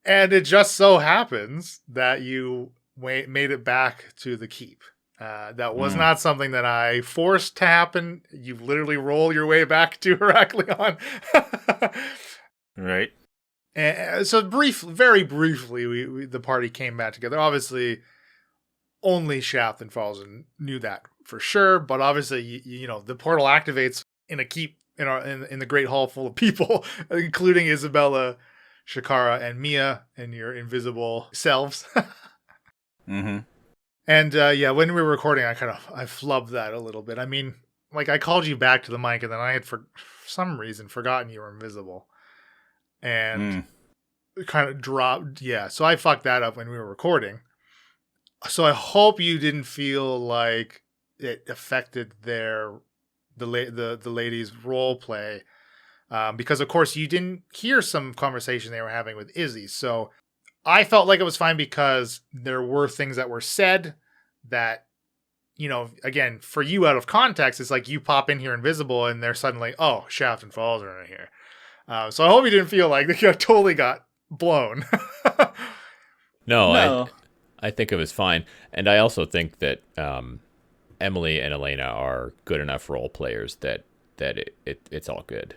And it just so happens that you made it back to the keep. That was not something that I forced to happen. You literally roll your way back to Heraklion. Right. And so very briefly, the party came back together. Obviously, only Shaft and Falzen knew that for sure. But obviously, you know, the portal activates in a keep in the Great Hall full of people, including Isabella, Shakara, and Mia, and your invisible selves. Mm-hmm. And yeah, when we were recording, I flubbed that a little bit. I mean, like I called you back to the mic, and then I had for some reason forgotten you were invisible, and kind of dropped. Yeah, so I fucked that up when we were recording. So I hope you didn't feel like it affected the ladies' role play, because of course you didn't hear some conversation they were having with Izzy. So I felt like it was fine because there were things that were said that, you know, again, for you out of context, it's like you pop in here invisible and they're suddenly, oh, Shaft and Falls are in here. So I hope you didn't feel like you totally got blown. No. I think it was fine. And I also think that Emily and Elena are good enough role players that it's all good,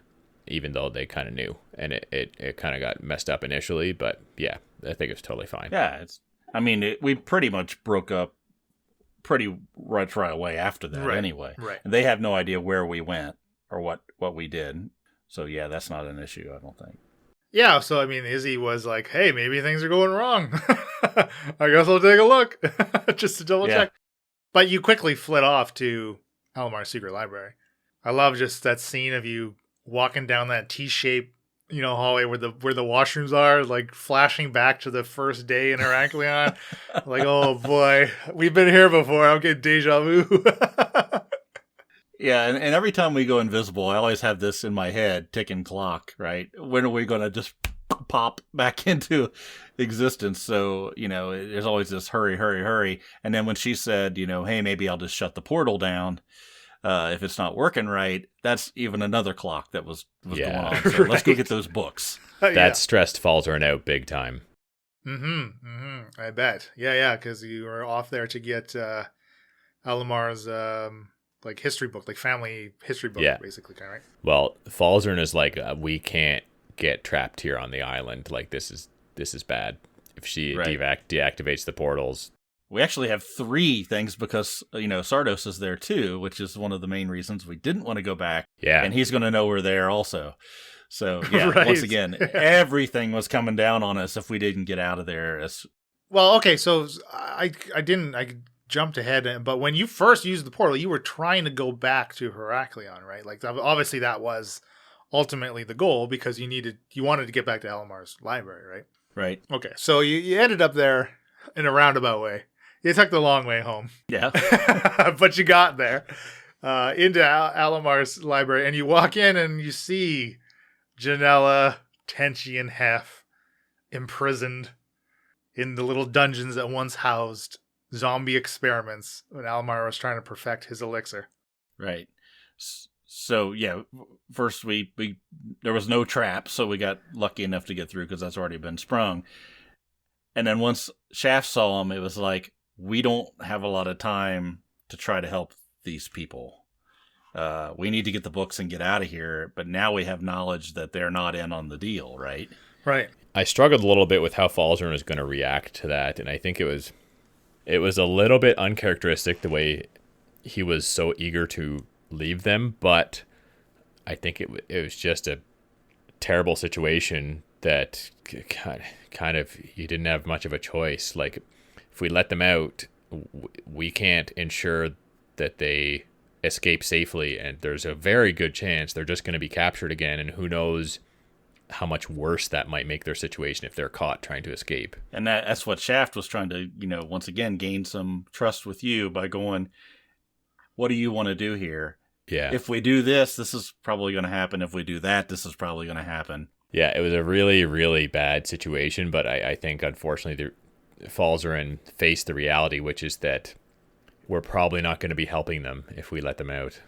even though they kind of knew. And it kind of got messed up initially, but yeah. I think it's totally fine. Yeah, we pretty much broke up pretty right away after that anyway. Right. And they have no idea where we went or what we did. So yeah, that's not an issue, I don't think. Yeah, so I mean, Izzy was like, hey, maybe things are going wrong. I guess I'll take a look just to double check. But you quickly fled off to Alamar's secret library. I love just that scene of you walking down that T-shaped, you know, hallway where the washrooms are, like flashing back to the first day in Heraklion. Like, oh boy, we've been here before. I'm getting deja vu. Yeah, and every time we go invisible, I always have this in my head, ticking clock, right? When are we going to just pop back into existence? So, you know, there's always this hurry. And then when she said, you know, hey, maybe I'll just shut the portal down if it's not working right, that's even another clock that was going on. So let's go get those books. That stressed Falzarin out big time. I bet. Yeah, because you were off there to get Alamar's like history book, like family history book, basically, kind of, right? Well, Falzarin is like, we can't get trapped here on the island. Like, this is bad. If she deactivates the portals. We actually have 3 things because, you know, Sardos is there too, which is one of the main reasons we didn't want to go back. Yeah. And he's going to know we're there also. So, yeah, once again, everything was coming down on us if we didn't get out of there. Well, okay, so I jumped ahead, but when you first used the portal, you were trying to go back to Heraklion, right? Like, obviously that was ultimately the goal because you wanted to get back to Alamar's library, right? Right. Okay, so you ended up there in a roundabout way. You took the long way home. Yeah. But you got there into Alamar's library, and you walk in and you see Janella, Tenchi, and Hef imprisoned in the little dungeons that once housed zombie experiments when Alamar was trying to perfect his elixir. Right. So, yeah, first we there was no trap, so we got lucky enough to get through because that's already been sprung. And then once Shaft saw him, it was like, we don't have a lot of time to try to help these people. We need to get the books and get out of here. But now we have knowledge that they're not in on the deal, right? Right. I struggled a little bit with how Falzarin was going to react to that. And I think it was a little bit uncharacteristic the way he was so eager to leave them. But I think it was just a terrible situation that kind of you didn't have much of a choice. Like, if we let them out, we can't ensure that they escape safely, and there's a very good chance they're just going to be captured again, and who knows how much worse that might make their situation if they're caught trying to escape. And that's what Shaft was trying to, you know, once again gain some trust with you by going, what do you want to do here? Yeah. if we do this, this is probably going to happen. If we do that, this is probably going to happen. Yeah, it was a really, really bad situation, but I think, unfortunately, the Falzarin faced the reality, which is that we're probably not going to be helping them if we let them out.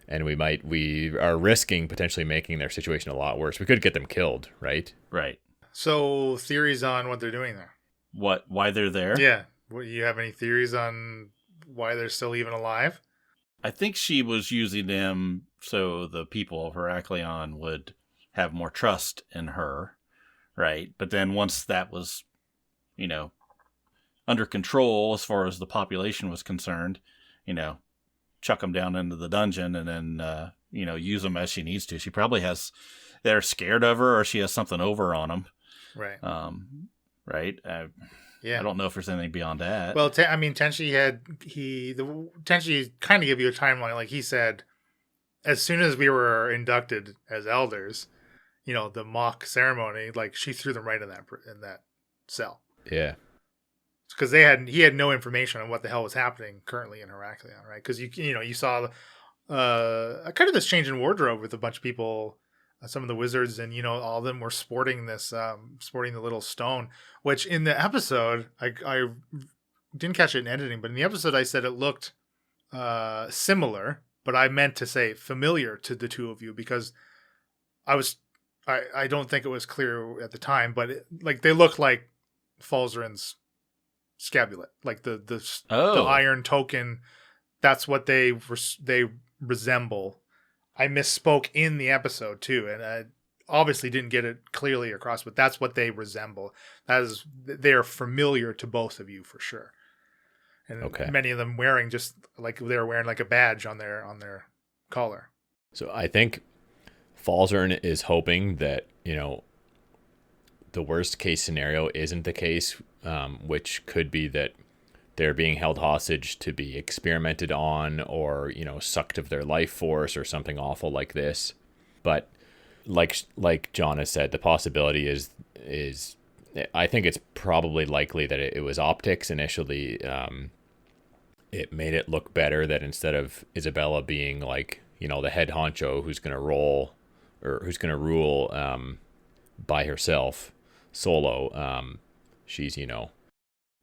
And we are risking potentially making their situation a lot worse. We could get them killed, right? Right. So theories on what they're doing there? Why they're there? Yeah. You have any theories on why they're still even alive? I think she was using them so the people of Heraklion would have more trust in her, right? But then once that was, under control as far as the population was concerned, chuck them down into the dungeon and then, use them as she needs to. She probably they're scared of her or she has something over on them. Right. Right. Yeah. I don't know if there's anything beyond that. Well, Tenchi Tenchi kind of give you a timeline. Like he said, as soon as we were inducted as elders, the mock ceremony, like she threw them right in that cell. Yeah. Because he had no information on what the hell was happening currently in Heraklion, right? Because you saw kind of this change in wardrobe with a bunch of people, some of the wizards, and all of them were sporting sporting the little stone. Which in the episode, I didn't catch it in editing, but in the episode I said it looked similar, but I meant to say familiar to the two of you because I don't think it was clear at the time, but they look like Falzarin's scapulet, like the iron token. That's what they resemble. I misspoke in the episode too, and I obviously didn't get it clearly across, but that's what they resemble. They're familiar to both of you for sure. And many of them wearing just like they're wearing like a badge on their collar. So I think Falzarin is hoping that, the worst case scenario isn't the case, which could be that they're being held hostage to be experimented on or, sucked of their life force or something awful like this. But like John has said, the possibility is I think it's probably likely that it was optics initially. It made it look better that instead of Isabella being like, the head honcho who's going to rule by herself solo, she's,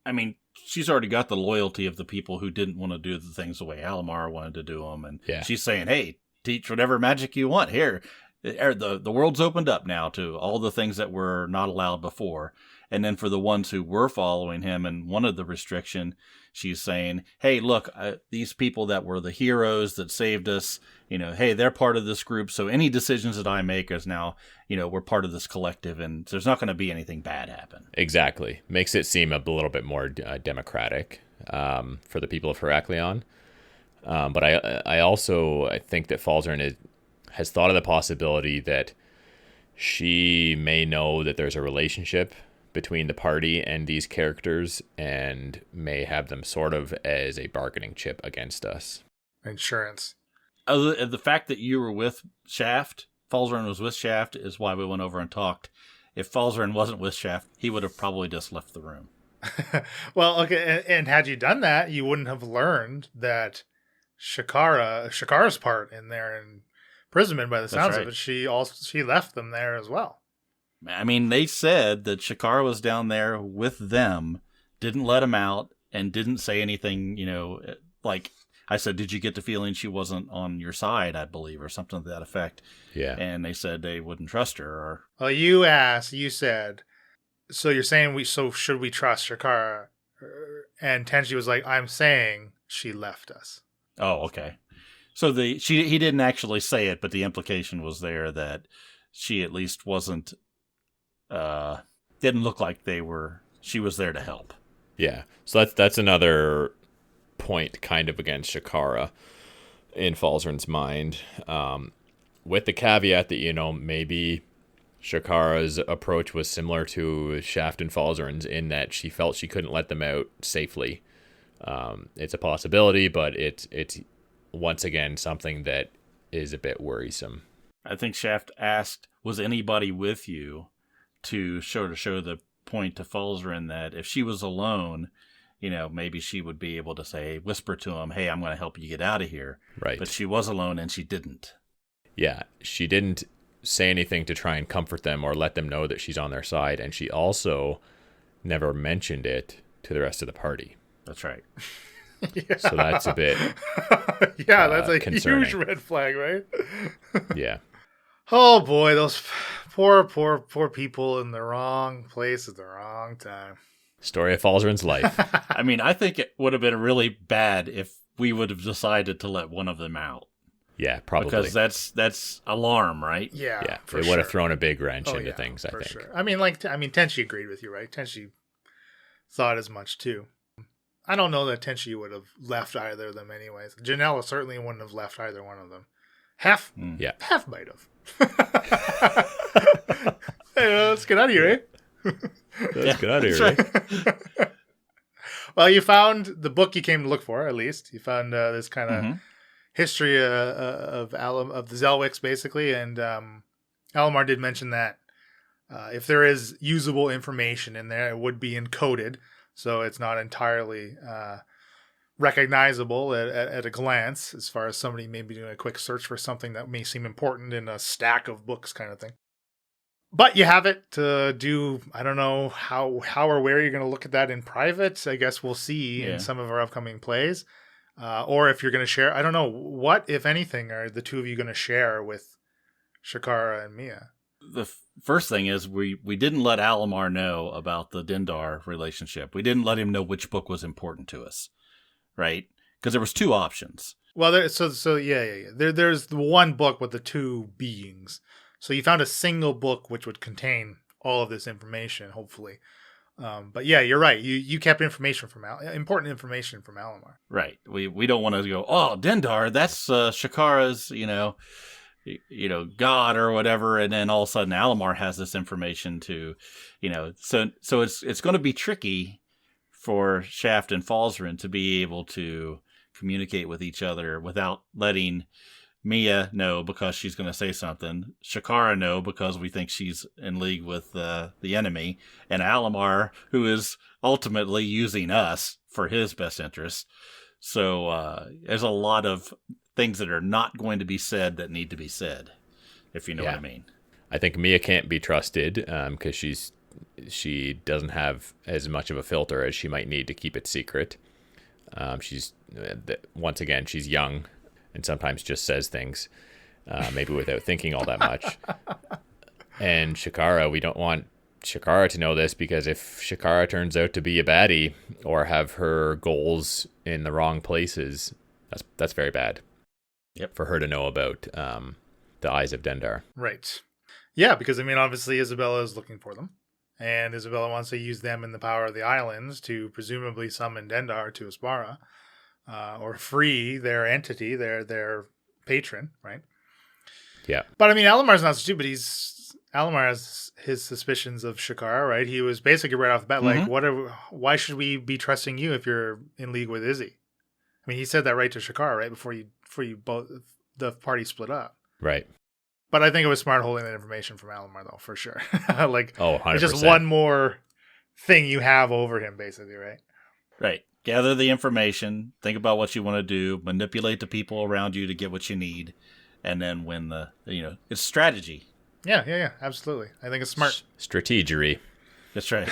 I mean, she's already got the loyalty of the people who didn't want to do the things the way Alamar wanted to do them. And she's saying, hey, teach whatever magic you want here. The world's opened up now to all the things that were not allowed before. And then for the ones who were following him and wanted the restriction, she's saying, hey, look, these people that were the heroes that saved us, hey, they're part of this group. So any decisions that I make is now, we're part of this collective and there's not going to be anything bad happen. Exactly. Makes it seem a little bit more democratic for the people of Heraklion. But I think that Falzarin has thought of the possibility that she may know that there's a relationship between the party and these characters and may have them sort of as a bargaining chip against us. Insurance. The fact that you were with Shaft, Falzarin was with Shaft, is why we went over and talked. If Falzarin wasn't with Shaft, he would have probably just left the room. Well, okay, and had you done that, you wouldn't have learned that Shakara's part in their imprisonment, by the sounds of it, she left them there as well. I mean, they said that Shakara was down there with them, didn't let him out, and didn't say anything, like I said, did you get the feeling she wasn't on your side, I believe, or something to that effect? Yeah. And they said they wouldn't trust her. Well, you said, so you're saying should we trust Shakara? And Tenchi was like, I'm saying she left us. Oh, okay. So he didn't actually say it, but the implication was there that she at least wasn't, didn't look like she was there to help. Yeah. So that's another point kind of against Shakara in Falzarin's mind, with the caveat that, maybe Shakara's approach was similar to Shaft and Falzarin's in that she felt she couldn't let them out safely. It's a possibility, but it's once again something that is a bit worrisome. I think Shaft asked, was anybody with you, to show the point to Falzarin that if she was alone, maybe she would be able to say, whisper to him, hey, I'm going to help you get out of here. Right. But she was alone and she didn't. Yeah, she didn't say anything to try and comfort them or let them know that she's on their side. And she also never mentioned it to the rest of the party. That's right. Yeah. So that's a bit yeah, that's a concerning. huge red flag, right? Yeah. Oh boy, those poor people in the wrong place at the wrong time. Story of Falzarin's life. I mean, I think it would have been really bad if we would have decided to let one of them out. Yeah, probably. Because that's alarm, right? Yeah, Yeah, for it sure. would have thrown a big wrench into yeah, things, I for think. Sure. I mean, Tenchi agreed with you, right? Tenchi thought as much too. I don't know that Tenchi would have left either of them anyways. Janela certainly wouldn't have left either one of them. Half might have. Hey, let's get out of here, eh? Let's get out of here, right? Well, you found the book you came to look for, at least. You found this kind of history of the Zelwicks, basically. And Alamar did mention that if there is usable information in there, it would be encoded. So it's not entirely recognizable at a glance, as far as somebody maybe doing a quick search for something that may seem important in a stack of books kind of thing. But you have it to do. I don't know how or where you're going to look at that in private. I guess we'll see in some of our upcoming plays. Or if you're going to share, I don't know, what, if anything, are the two of you going to share with Shakara and Mia? The first thing is we didn't let Alamar know about the Dindar relationship. We didn't let him know which book was important to us, right? Because there was two options. Well, there's the one book with the two beings. So you found a single book which would contain all of this information, hopefully. But yeah, you're right. You kept information from important information from Alamar. Right. We don't want to go, oh, Dindar, that's Shakara's, God or whatever, and then all of a sudden Alamar has this information to, so it's going to be tricky for Shaft and Falzarin to be able to communicate with each other without letting Mia know because she's going to say something, Shakara know because we think she's in league with the enemy, and Alamar, who is ultimately using us for his best interest. So there's a lot of things that are not going to be said that need to be said, if you know what I mean. I think Mia can't be trusted because she doesn't have as much of a filter as she might need to keep it secret. She's young and sometimes just says things, maybe without thinking all that much. And Shakara, we don't want Shakara to know this, because if Shakara turns out to be a baddie or have her goals in the wrong places, that's very bad. Yep. For her to know about the Eyes of Dendar. Right. Yeah, because obviously Isabella is looking for them, and Isabella wants to use them in the power of the islands to presumably summon Dendar to Aspara, or free their entity, their patron, right? Yeah. But Alamar's not stupid. Alamar has his suspicions of Shakara, right? He was basically right off the bat like, why should we be trusting you if you're in league with Izzy? He said that right to Shakara, right before you both the party split up. Right. But I think it was smart holding that information from Alamar, though, for sure. 100%. It's just one more thing you have over him, basically, right? Right. Gather the information, think about what you want to do, manipulate the people around you to get what you need, and then win it's strategy. Yeah, absolutely. I think it's smart. Strategery. That's right.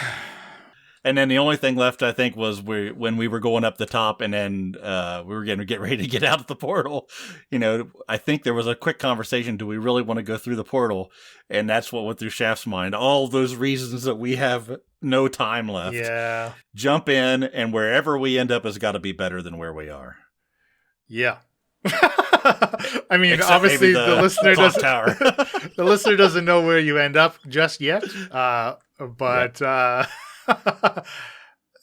And then the only thing left, I think, was when we were going up the top and then we were going to get ready to get out of the portal. I think there was a quick conversation. Do we really want to go through the portal? And that's what went through Shaft's mind. All those reasons that we have no time left. Yeah. Jump in, and wherever we end up has got to be better than where we are. Yeah. Obviously the listener doesn't. The listener doesn't know where you end up just yet. But the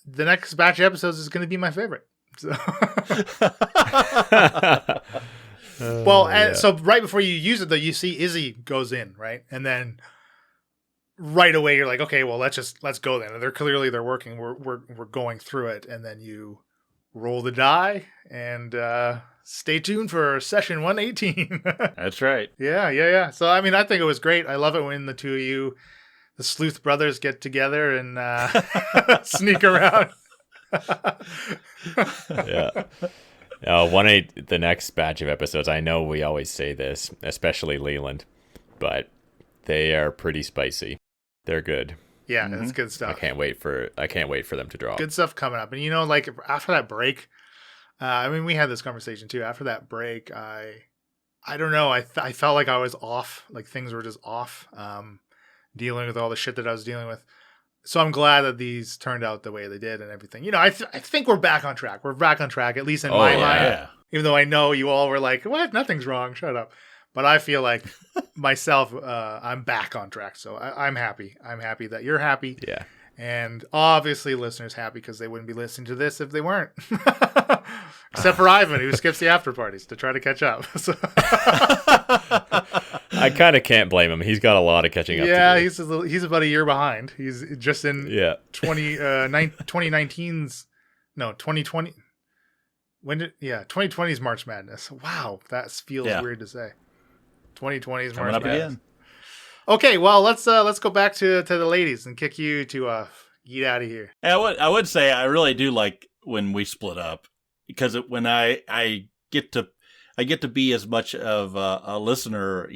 next batch of episodes is going to be my favorite. So. So right before you use it, though, you see Izzy goes in, right, and then right away you're like, okay, well let's go then. And they're working. We're going through it, and then you roll the die and stay tuned for session 118. That's right. Yeah. So I think it was great. I love it when the two of you, the Sleuth brothers, get together and sneak around. Yeah. The next batch of episodes, I know we always say this, especially Leland, but they are pretty spicy. They're good. Yeah, it's good stuff. I can't wait for them to drop. Good stuff coming up. And like after that break, we had this conversation too. After that break, I don't know. I felt like I was off. Like things were just off. Dealing with all the shit that I was dealing with. So I'm glad that these turned out the way they did and everything. I think we're back on track. We're back on track, at least in my mind. Yeah. Even though I know you all were like, what? Nothing's wrong. Shut up. But I feel like myself, I'm back on track. So I'm happy. I'm happy that you're happy. Yeah. And obviously listeners happy because they wouldn't be listening to this if they weren't. Except for Ivan, who skips the after parties to try to catch up. So I kind of can't blame him. He's got a lot of catching up to do. Yeah, he's about a year behind. He's just in 2019's no 2020. 2020's March Madness. Wow, that feels weird to say. 2020's Coming March up Madness. again. Okay, well let's go back to the ladies and kick you to get out of here. I would say I really do like when we split up because when I get to be as much of a listener,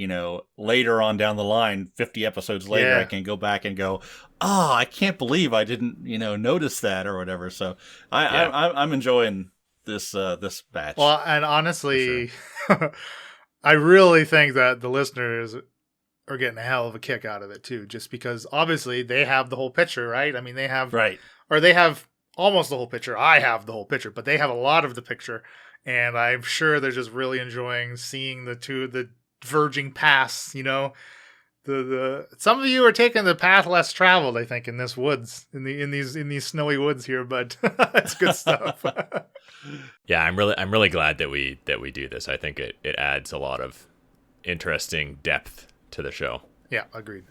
later on down the line, 50 episodes later, I can go back and go, oh, I can't believe I didn't, notice that or whatever. So I'm enjoying this batch. Well, and honestly, sure. I really think that the listeners are getting a hell of a kick out of it too, just because obviously they have the whole picture, right? I mean, they have they have almost the whole picture. I have the whole picture, but they have a lot of the picture. And I'm sure they're just really enjoying seeing the verging paths, The some of you are taking the path less traveled, I think, in this woods, in these snowy woods here, but it's good stuff. Yeah, I'm really glad that we do this. I think it adds a lot of interesting depth to the show. Yeah, agreed.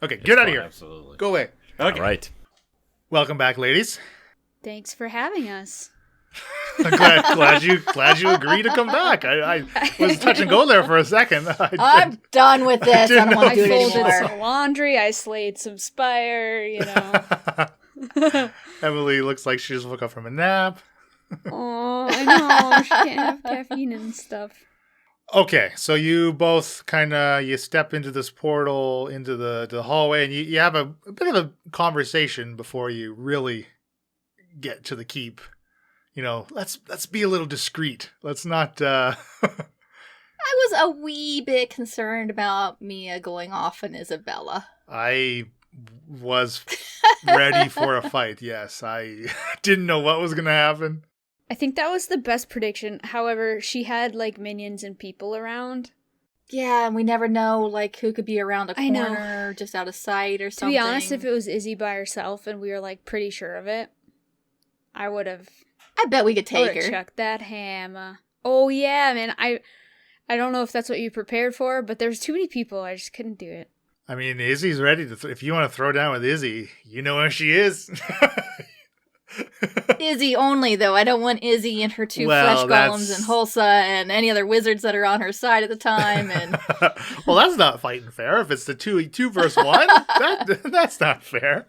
Okay, get out of here. Absolutely. Go away. Okay. All right. Welcome back, ladies. Thanks for having us. glad you agree to come back. I was touch and go there for a second. I'm done with this. I don't want to do it folded anymore. some laundry. I slayed some spire. Emily looks like she just woke up from a nap. Oh, I know. She can't have caffeine and stuff. Okay, so you both you step into this portal into the hallway, and you have a bit of a conversation before you really get to the keep. Let's be a little discreet. Let's not. I was a wee bit concerned about Mia going off on Isabella. I was ready for a fight. Yes, I didn't know what was going to happen. I think that was the best prediction. However, she had minions and people around. Yeah, and we never know who could be around a corner, just out of sight or something. To be honest, if it was Izzy by herself and we were pretty sure of it, I would have. I bet we could take her. Chuck that hammer. Oh yeah, man. I don't know if that's what you prepared for, but there's too many people. I just couldn't do it. I mean, Izzy's ready to. If you want to throw down with Izzy, you know where she is. Izzy only, though. I don't want Izzy and her two flesh golems and Hulsa and any other wizards that are on her side at the time. And well, that's not fighting fair. If it's the two versus one, that's not fair.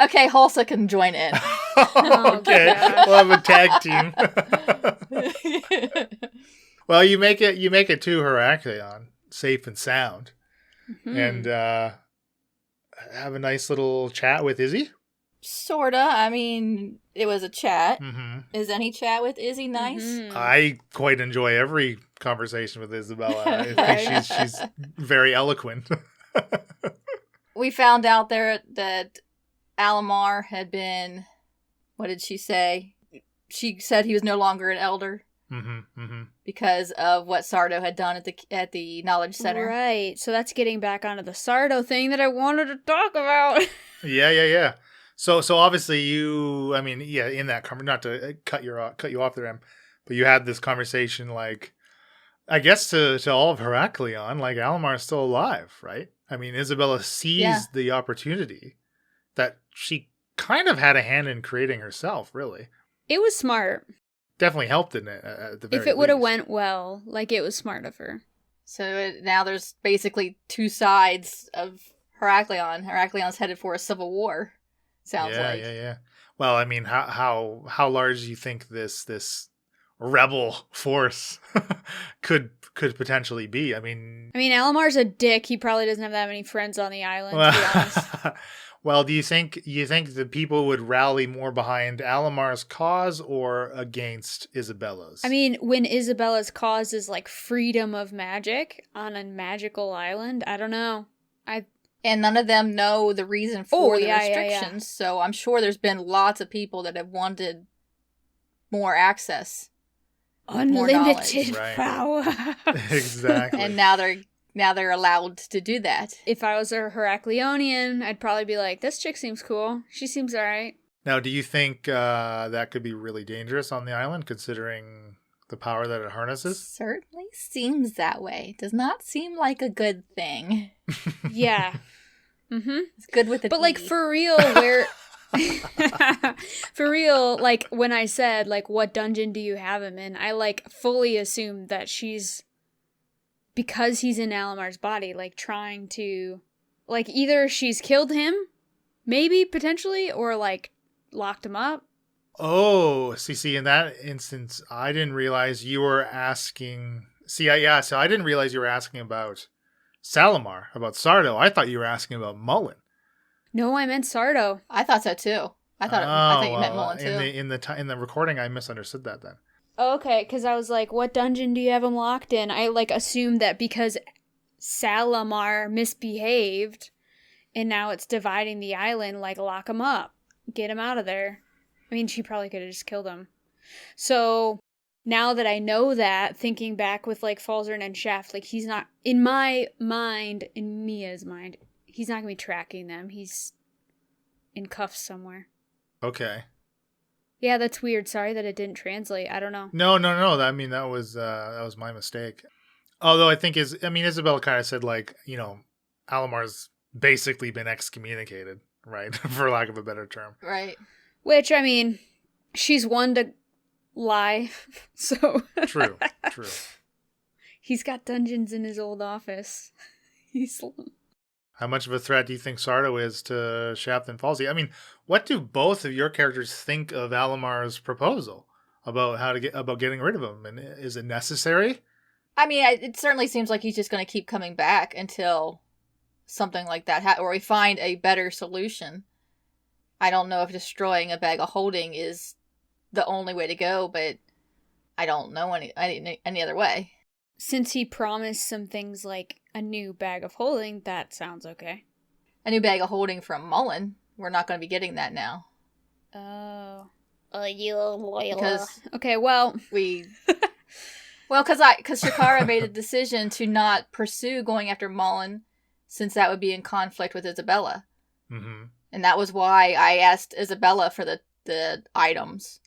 Okay, Hulsa can join in. Okay, we'll have a tag team. Well, you make it to Heraklion safe and sound, and have a nice little chat with Izzy. Sorta. I mean, it was a chat. Mm-hmm. Is any chat with Izzy nice? Mm-hmm. I quite enjoy every conversation with Isabella. I think she's very eloquent. We found out there that Alamar had been, what did she say? She said he was no longer an elder because of what Sardo had done at the Knowledge Center. Right. So that's getting back onto the Sardo thing that I wanted to talk about. Yeah. So obviously you, in that not to cut you off there, Em, but you had this conversation I guess to all of Heraklion, Alamar is still alive, right? I mean, Isabella sees the opportunity that she kind of had a hand in creating herself, really. It was smart. Definitely helped in it at the very If it would have least. went well, it was smart of her. So now there's basically two sides of Heraklion. Heraklion's headed for a civil war, sounds like. Yeah. Well, I mean, how large do you think this rebel force could potentially be? I mean, Alamar's a dick. He probably doesn't have that many friends on the island, to be honest. well, do you think the people would rally more behind Alamar's cause or against Isabella's? I mean, when Isabella's cause is like freedom of magic on a magical island, I don't know. And none of them know the reason for the yeah, restrictions, so I'm sure there's been lots of people that have wanted more access. Unlimited Right. power. Exactly. And now they're allowed to do that. If I was a Heracleonian, I'd probably be like, this chick seems cool. She seems alright. Now, do you think that could be really dangerous on the island, considering the power that it harnesses? Certainly seems that way. Does not seem like a good thing. Yeah. Mm-hmm. It's good with the But like tea. for real, where for real, like when I said like what dungeon do you have him in, I like fully assumed that she's, because he's in Alamar's body, like trying to, like either she's killed him, maybe potentially, or like locked him up. Oh, see, in that instance, I didn't realize you were asking. So I didn't realize you were asking about Salamar, about Sardo. I thought you were asking about Mullen. No, I meant Sardo. I thought so too. I thought you meant Mullen too. In the recording, I misunderstood that then. Okay, because I was like, what dungeon do you have him locked in? I like assumed that because Salamar misbehaved and now it's dividing the island, like lock him up, get him out of there. I mean, she probably could have just killed him. So now that I know that, thinking back with like Falzern and Shaft, like he's not, in my mind, in Mia's mind, he's not going to be tracking them. He's in cuffs somewhere. Okay. Yeah, that's weird. Sorry that it didn't translate. I don't know. No. I mean, that was my mistake. Although I think Isabella kind of said like, Alamar's basically been excommunicated, right? For lack of a better term. Right. Which, I mean, she's one to lie, so... True. He's got dungeons in his old office. How much of a threat do you think Sardo is to Shaft and Falsey? I mean, what do both of your characters think of Alamar's proposal about getting rid of him? And is it necessary? I mean, it certainly seems like he's just going to keep coming back until something like that, or we find a better solution. I don't know if destroying a bag of holding is the only way to go, but I don't know any other way. Since he promised some things like a new bag of holding, that sounds okay. A new bag of holding from Mullen. We're not going to be getting that now. Oh. Because okay, well... because Shakara made a decision to not pursue going after Mullen, since that would be in conflict with Isabella. Mm-hmm. And that was why I asked Isabella for the items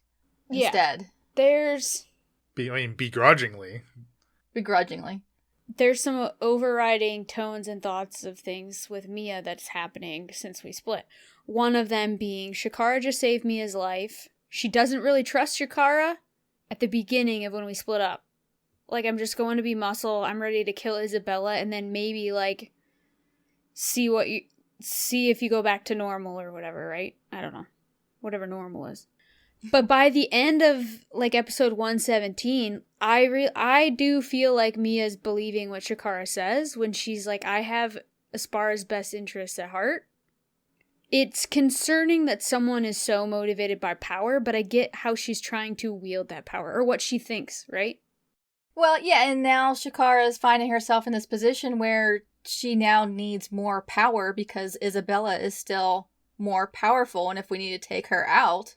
instead. There's... begrudgingly. Begrudgingly. There's some overriding tones and thoughts of things with Mia that's happening since we split. One of them being Shakara just saved Mia's life. She doesn't really trust Shakara at the beginning of when we split up. Like, I'm just going to be muscle. I'm ready to kill Isabella and then maybe, like, see if you go back to normal or whatever, right? I don't know. Whatever normal is. But by the end of, like, episode 117, I do feel like Mia's believing what Shakara says when she's like, I have Aspara's best interests at heart. It's concerning that someone is so motivated by power, but I get how she's trying to wield that power, or what she thinks, right? Well, yeah, and now Shakara is finding herself in this position where she now needs more power because Isabella is still more powerful, and if we need to take her out...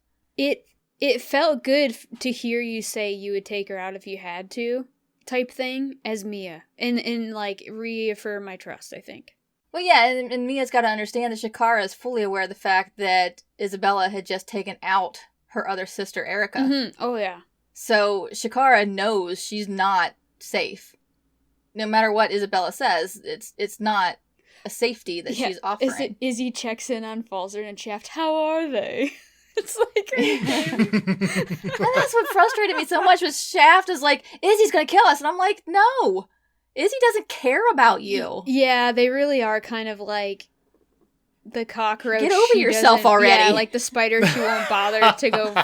It felt good to hear you say you would take her out if you had to, type thing, as Mia. And like, reaffirm my trust, I think. Well, yeah, and Mia's got to understand that Shakara is fully aware of the fact that Isabella had just taken out her other sister, Erica. Mm-hmm. Oh, yeah. So Shakara knows she's not safe. No matter what Isabella says, it's not a safety that she's offering. Izzy checks in on Falzern and Shaft. How are they? It's like... And that's what frustrated me so much was Shaft is like, Izzy's gonna kill us. And I'm like, no. Izzy doesn't care about you. Yeah, they really are kind of like... the cockroach. Get over she yourself doesn't- already. Yeah, like the spider, she won't bother to go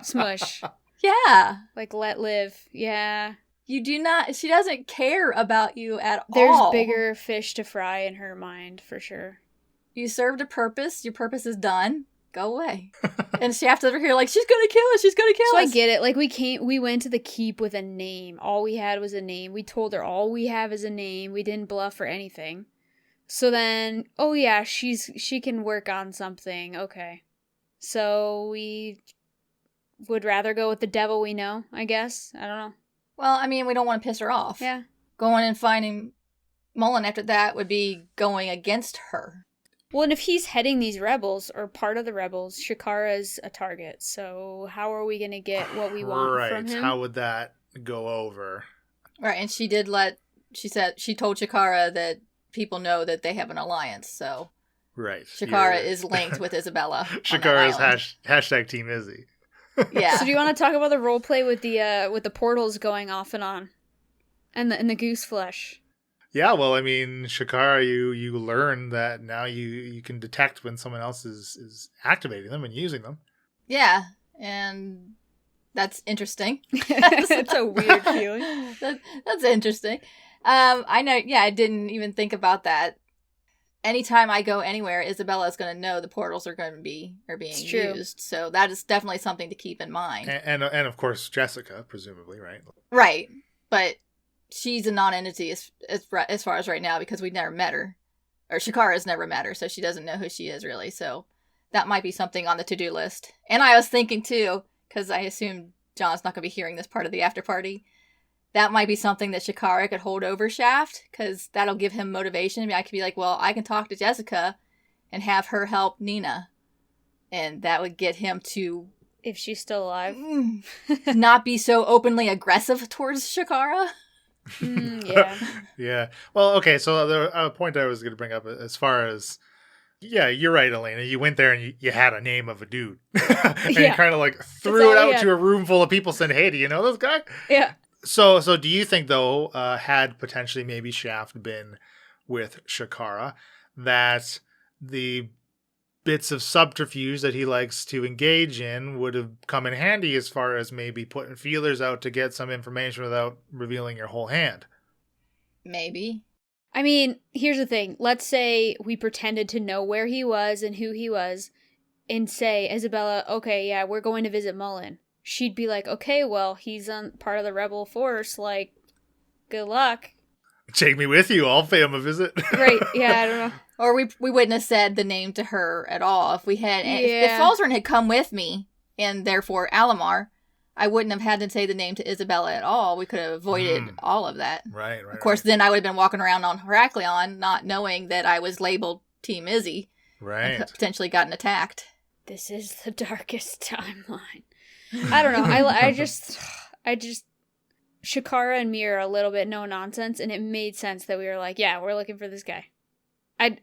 smush. Yeah. Like, let live. Yeah. You do not, she doesn't care about you at There's all. bigger fish to fry in her mind, for sure. You served a purpose. Your purpose is done. Go away. And Shaft's over here like, she's gonna kill us. She's gonna kill So us. I get it. Like, we went to the keep with a name. All we had was a name. We told her all we have is a name. We didn't bluff or anything. So then, oh yeah, she can work on something. Okay. So we would rather go with the devil we know, I guess. I don't know. Well, I mean, we don't want to piss her off. Yeah. Going and finding Mullen after that would be going against her. Well, and if he's heading these rebels, or part of the rebels, Shakara's a target. So how are we going to get what we want from him? How would that go over? Right, and she told Shakara that people know that they have an alliance, so Right. Shakara is linked with Isabella. Shakara's hashtag Team Izzy. Yeah. So do you want to talk about the role play with the portals going off and on, and the goose flesh? Yeah, well, I mean, Shakara, you learn that now you can detect when someone else is activating them and using them. Yeah, and that's interesting. It's a weird feeling. That's interesting. I know. Yeah, I didn't even think about that. Anytime I go anywhere, Isabella is going to know the portals are being used. So that is definitely something to keep in mind. And of course Jessica, presumably, right? Right, but she's a non-entity as far as right now because we've never met her, or Shakara's never met her, so she doesn't know who she is really. So that might be something on the to-do list. And I was thinking too, because I assume John's not going to be hearing this part of the after party. That might be something that Shakara could hold over Shaft, because that'll give him motivation. I mean, I could be like, well, I can talk to Jessica and have her help Nina. And that would get him to... If she's still alive. not be so openly aggressive towards Shakara. Yeah. Yeah. Well, okay, so the point I was going to bring up as far as... Yeah, you're right, Elena. You went there and you had a name of a dude. And you kind of like threw it out to a room full of people saying, hey, do you know this guy? Yeah. So do you think, though, had potentially maybe Shaft been with Shakara, that the bits of subterfuge that he likes to engage in would have come in handy as far as maybe putting feelers out to get some information without revealing your whole hand? Maybe. I mean, here's the thing. Let's say we pretended to know where he was and who he was, and say, Isabella, okay, yeah, we're going to visit Mullen. She'd be like, okay, well, he's on part of the rebel force, like, good luck. Take me with you, I'll pay him a visit. Right, yeah, I don't know. Or we wouldn't have said the name to her at all if we had. If Falzarin had come with me, and therefore Alamar, I wouldn't have had to say the name to Isabella at all. We could have avoided all of that. Right. Of course, then I would have been walking around on Heraklion, not knowing that I was labeled Team Izzy. Right. And potentially gotten attacked. This is the darkest timeline. I don't know. I just Shakara and me are a little bit no nonsense, and it made sense that we were like, yeah, we're looking for this guy.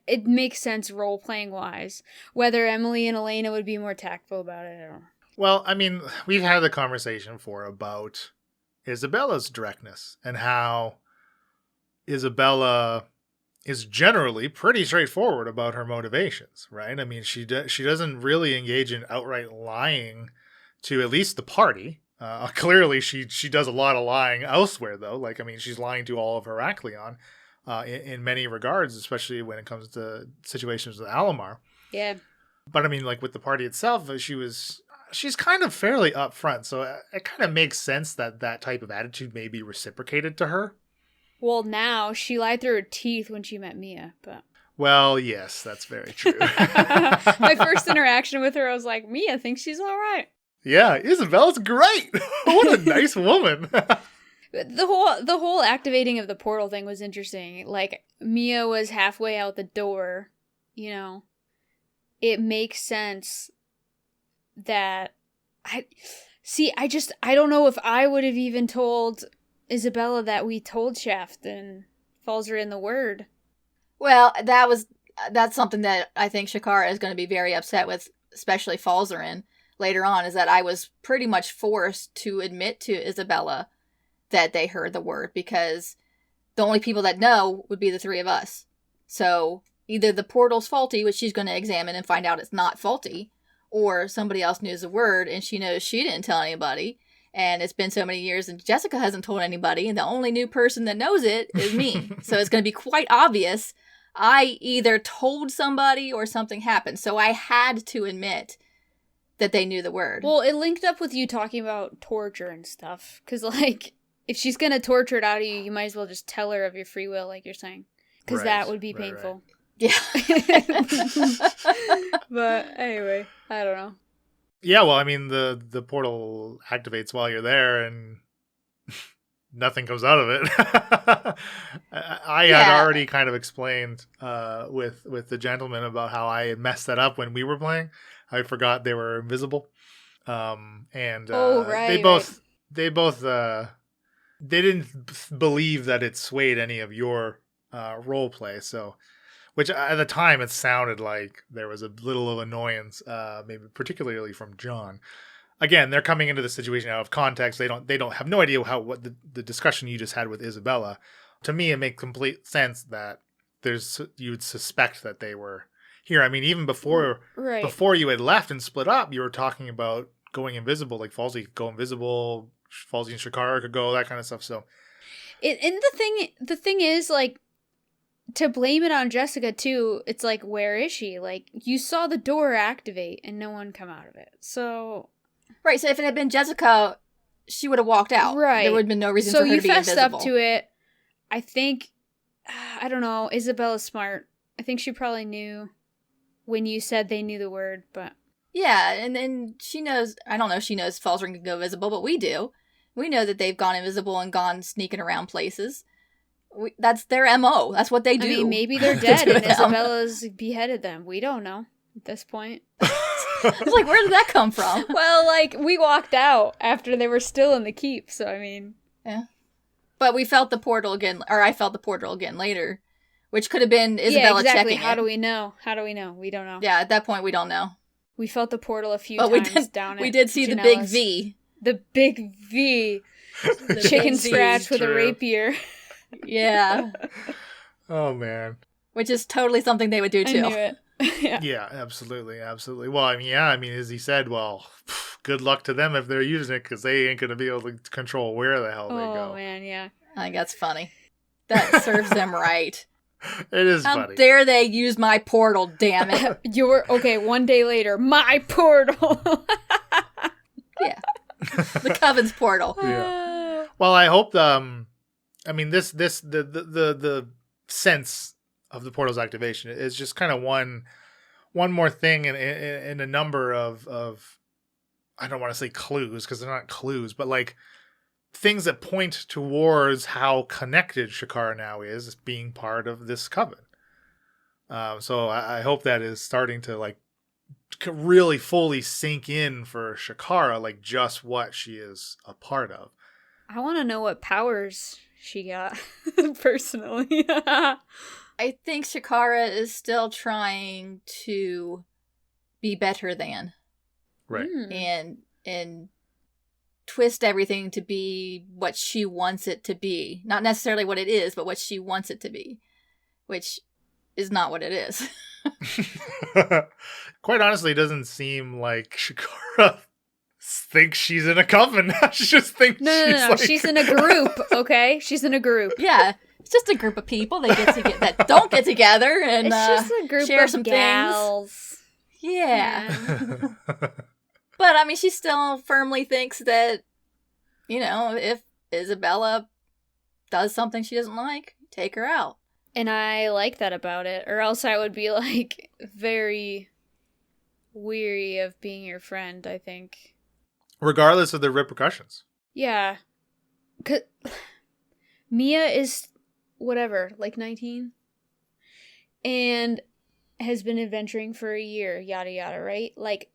It makes sense role playing wise. Whether Emily and Elena would be more tactful about it, I don't know. Well, I mean, we've had the conversation before about Isabella's directness and how Isabella is generally pretty straightforward about her motivations, right? I mean, she doesn't really engage in outright lying to at least the party. Clearly, she does a lot of lying elsewhere, though. Like, I mean, she's lying to all of Heraklion in many regards, especially when it comes to situations with Alamar. Yeah. But I mean, like with the party itself, she's kind of fairly upfront, so it kind of makes sense that that type of attitude may be reciprocated to her. Well, now she lied through her teeth when she met Mia, but. Well, yes, that's very true. My first interaction with her, I was like, Mia thinks she's all right. Yeah, Isabella's great. What a nice woman. The whole activating of the portal thing was interesting. Like, Mia was halfway out the door, you know. It makes sense that I don't know if I would have even told Isabella that we told Shaft and Falzarin in the word. Well, that's something that I think Shakara is going to be very upset with, especially Falzarin later on, is that I was pretty much forced to admit to Isabella that they heard the word, because the only people that know would be the three of us. So either the portal's faulty, which she's going to examine and find out it's not faulty, or somebody else knows the word and she knows she didn't tell anybody. And it's been so many years and Jessica hasn't told anybody. And the only new person that knows it is me. So it's going to be quite obvious. I either told somebody or something happened. So I had to admit that they knew the word. Well, it linked up with you talking about torture and stuff. Because, like, if she's going to torture it out of you, you might as well just tell her of your free will, like you're saying. Because that would be painful. Yeah. But anyway, I don't know. Yeah, well, I mean, the portal activates while you're there, and nothing comes out of it. I had already kind of explained with the gentleman about how I had messed that up when we were playing. I forgot they were invisible, and they both they didn't believe that it swayed any of your role play. So, which at the time it sounded like there was a little of annoyance, maybe particularly from John. Again, they're coming into the situation out of context. They don't have no idea what the discussion you just had with Isabella. To me, it makes complete sense that you would suspect that they were here. I mean, even before you had left and split up, you were talking about going invisible. Like Falsey could go invisible, Falsey and Shakara could go, that kind of stuff. So, the thing is, like, to blame it on Jessica too, it's like, where is she? Like, you saw the door activate and no one come out of it. So right, so if it had been Jessica, she would have walked out. Right. There would have been no reason for her to be invisible. So you fessed up to it. I think, I don't know, Isabella's smart. I think she probably knew when you said they knew the word, but... Yeah, and then she knows, I don't know if she knows Falzarin can go visible, but we do. We know that they've gone invisible and gone sneaking around places. That's their MO. That's what they do. I mean, maybe they're dead and Isabella's beheaded them. We don't know at this point. I was like, where did that come from? Well, like, we walked out after they were still in the keep, so I mean... Yeah. But we felt the portal again, or I felt the portal again later, which could have been Isabella checking How do we know? We don't know. Yeah, at that point, we don't know. We felt the portal a few times down at we did see Janela's. The big V. The big V. The chicken scratch with a rapier. Yeah. Oh, man. Which is totally something they would do, too. I knew it. Yeah, absolutely. Well, I mean, as he said, good luck to them if they're using it, because they ain't going to be able to control where the hell they go. Oh, man, yeah. I think that's funny. That serves them right. It is funny. How dare they use my portal, damn it. Okay, one day later, my portal. Yeah. The Coven's portal. Yeah. Well, I hope the sense of the portal's activation is just kind of one more thing in a number of I don't want to say clues, because they're not clues, but like things that point towards how connected Shakara now is being part of this coven. So I hope that is starting to like really fully sink in for Shakara, like just what she is a part of. I want to know what powers she got, personally. I think Shakara is still trying to be better than. Right. And twist everything to be what she wants it to be. Not necessarily what it is, but what she wants it to be. Which is not what it is. Quite honestly, it doesn't seem like Shakara thinks she's in a coven. She just thinks no. Like... She's in a group, okay? She's in a group. Yeah. It's just a group of people that don't get together and it's just a group share of some gals. Things. Yeah. But, I mean, she still firmly thinks that, if Isabella does something she doesn't like, take her out. And I like that about it. Or else I would be, like, very weary of being your friend, I think. Regardless of the repercussions. Yeah. 'Cause Mia is, whatever, like 19? And has been adventuring for a year, yada yada, right? Like,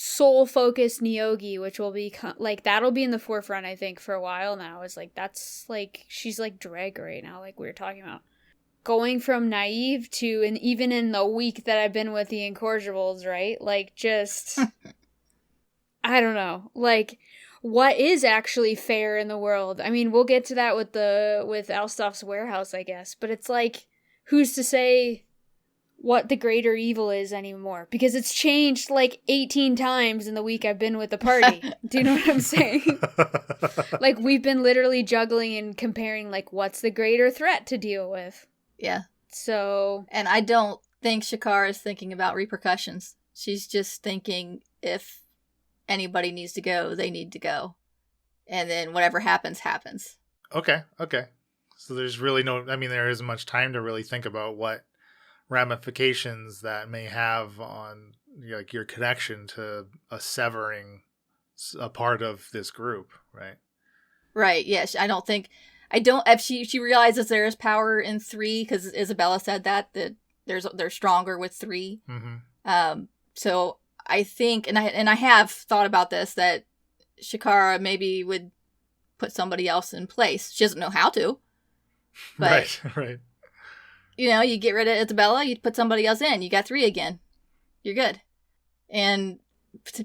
soul-focused Nyogi, which will be, like, that'll be in the forefront, I think, for a while now. Is like, that's, like, she's, like, drag right now, like we were talking about. Going from naive to, and even in the week that I've been with the Incorrigibles, right? Like, just, I don't know. Like, what is actually fair in the world? I mean, we'll get to that with Alstoff's warehouse, I guess. But it's like, who's to say what the greater evil is anymore, because it's changed like 18 times in the week I've been with the party. Do you know what I'm saying? Like, we've been literally juggling and comparing, like, what's the greater threat to deal with. Yeah. So, And I don't think Shakara is thinking about repercussions. She's just thinking if anybody needs to go, they need to go. And then whatever happens, happens. Okay. So there's really there isn't much time to really think about what ramifications that may have on like your connection to a severing a part of this group, right? Right. Yes. If she realizes there is power in 3, because Isabella said that they're stronger with 3. Mm-hmm. So I think, and I have thought about this, that Shakara maybe would put somebody else in place. She doesn't know how to. But, Right. You get rid of Isabella, you put somebody else in. You got 3 again. You're good. And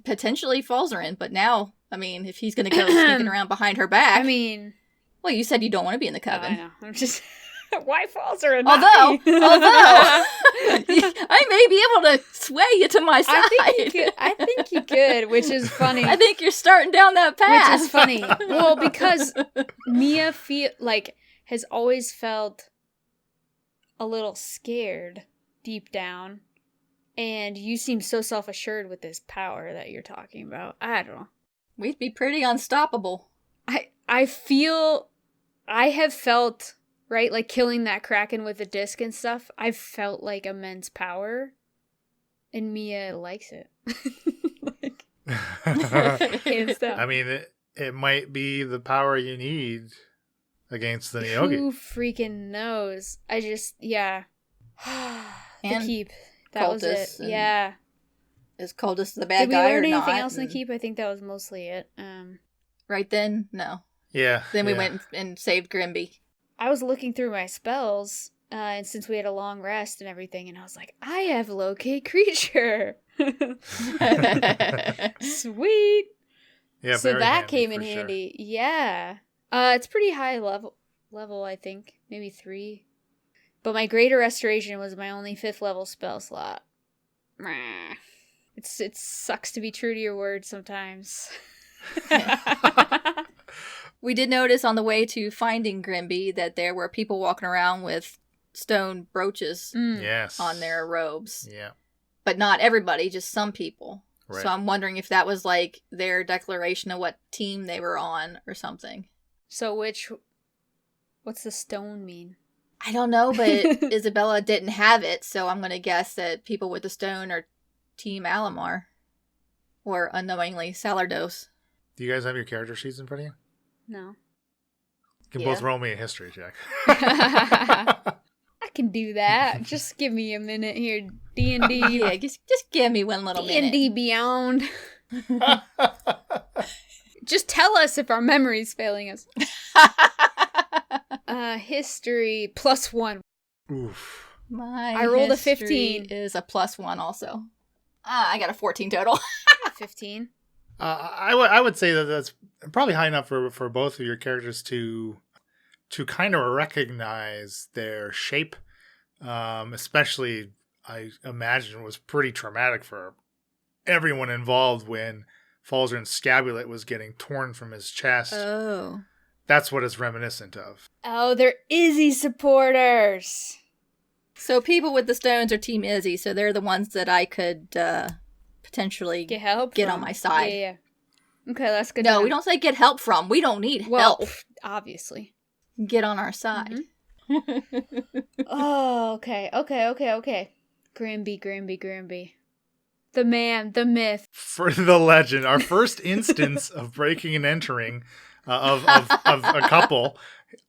potentially falls her in. But now, if he's going to go sneaking around behind her back. Well, you said you don't want to be in the coven. I know. I'm just... Why falls her in? Although I may be able to sway you to my side. I think you could, which is funny. I think you're starting down that path. Which is funny. Well, because Mia has always felt a little scared deep down, and you seem so self-assured with this power that you're talking about. I don't know. We'd be pretty unstoppable. I feel I have felt, right, like killing that Kraken with the disc and stuff, I've felt like immense power, and Mia likes it. It might be the power you need against the Neogi. Who freaking knows? The And keep. That was it. Yeah. Is Cultus the bad guy or not? Did we learn anything else in the keep? I think that was mostly it. Right then? No. Yeah. Then we went and saved Grimby. I was looking through my spells, and since we had a long rest and everything, and I was like, I have locate creature. Sweet. Yeah. So that came in sure. handy. Yeah. It's pretty high level, I think. Maybe 3. But my greater restoration was my only 5th level spell slot. It sucks to be true to your word sometimes. We did notice on the way to finding Grimby that there were people walking around with stone brooches Yes. on their robes. Yeah. But not everybody, just some people. Right. So I'm wondering if that was like their declaration of what team they were on or something. So what's the stone mean? I don't know, but Isabella didn't have it, so I'm going to guess that people with the stone are Team Alamar. Or unknowingly Salardos. Do you guys have your character sheets in front of you? No. You can both roll me a history check. I can do that. Just give me a minute here, D&D. Yeah, just give me one little minute. D&D Beyond. Just tell us if our memory's failing us. History +1. Oof. I rolled a 15. Is a +1 also. I got a 14 total. 15. I would say that that's probably high enough for both of your characters to kind of recognize their shape. Especially, I imagine, was pretty traumatic for everyone involved when Falzarin's scapulet was getting torn from his chest. Oh. That's what it's reminiscent of. Oh, they're Izzy supporters. So people with the stones are Team Izzy, so they're the ones that I could potentially get help get from. on my side. Yeah. Okay, that's good. No, we don't say get help from. We don't need help. Obviously. Get on our side. Mm-hmm. Oh, okay. Grimby. The man, the myth. For the legend, our first instance of breaking and entering of a couple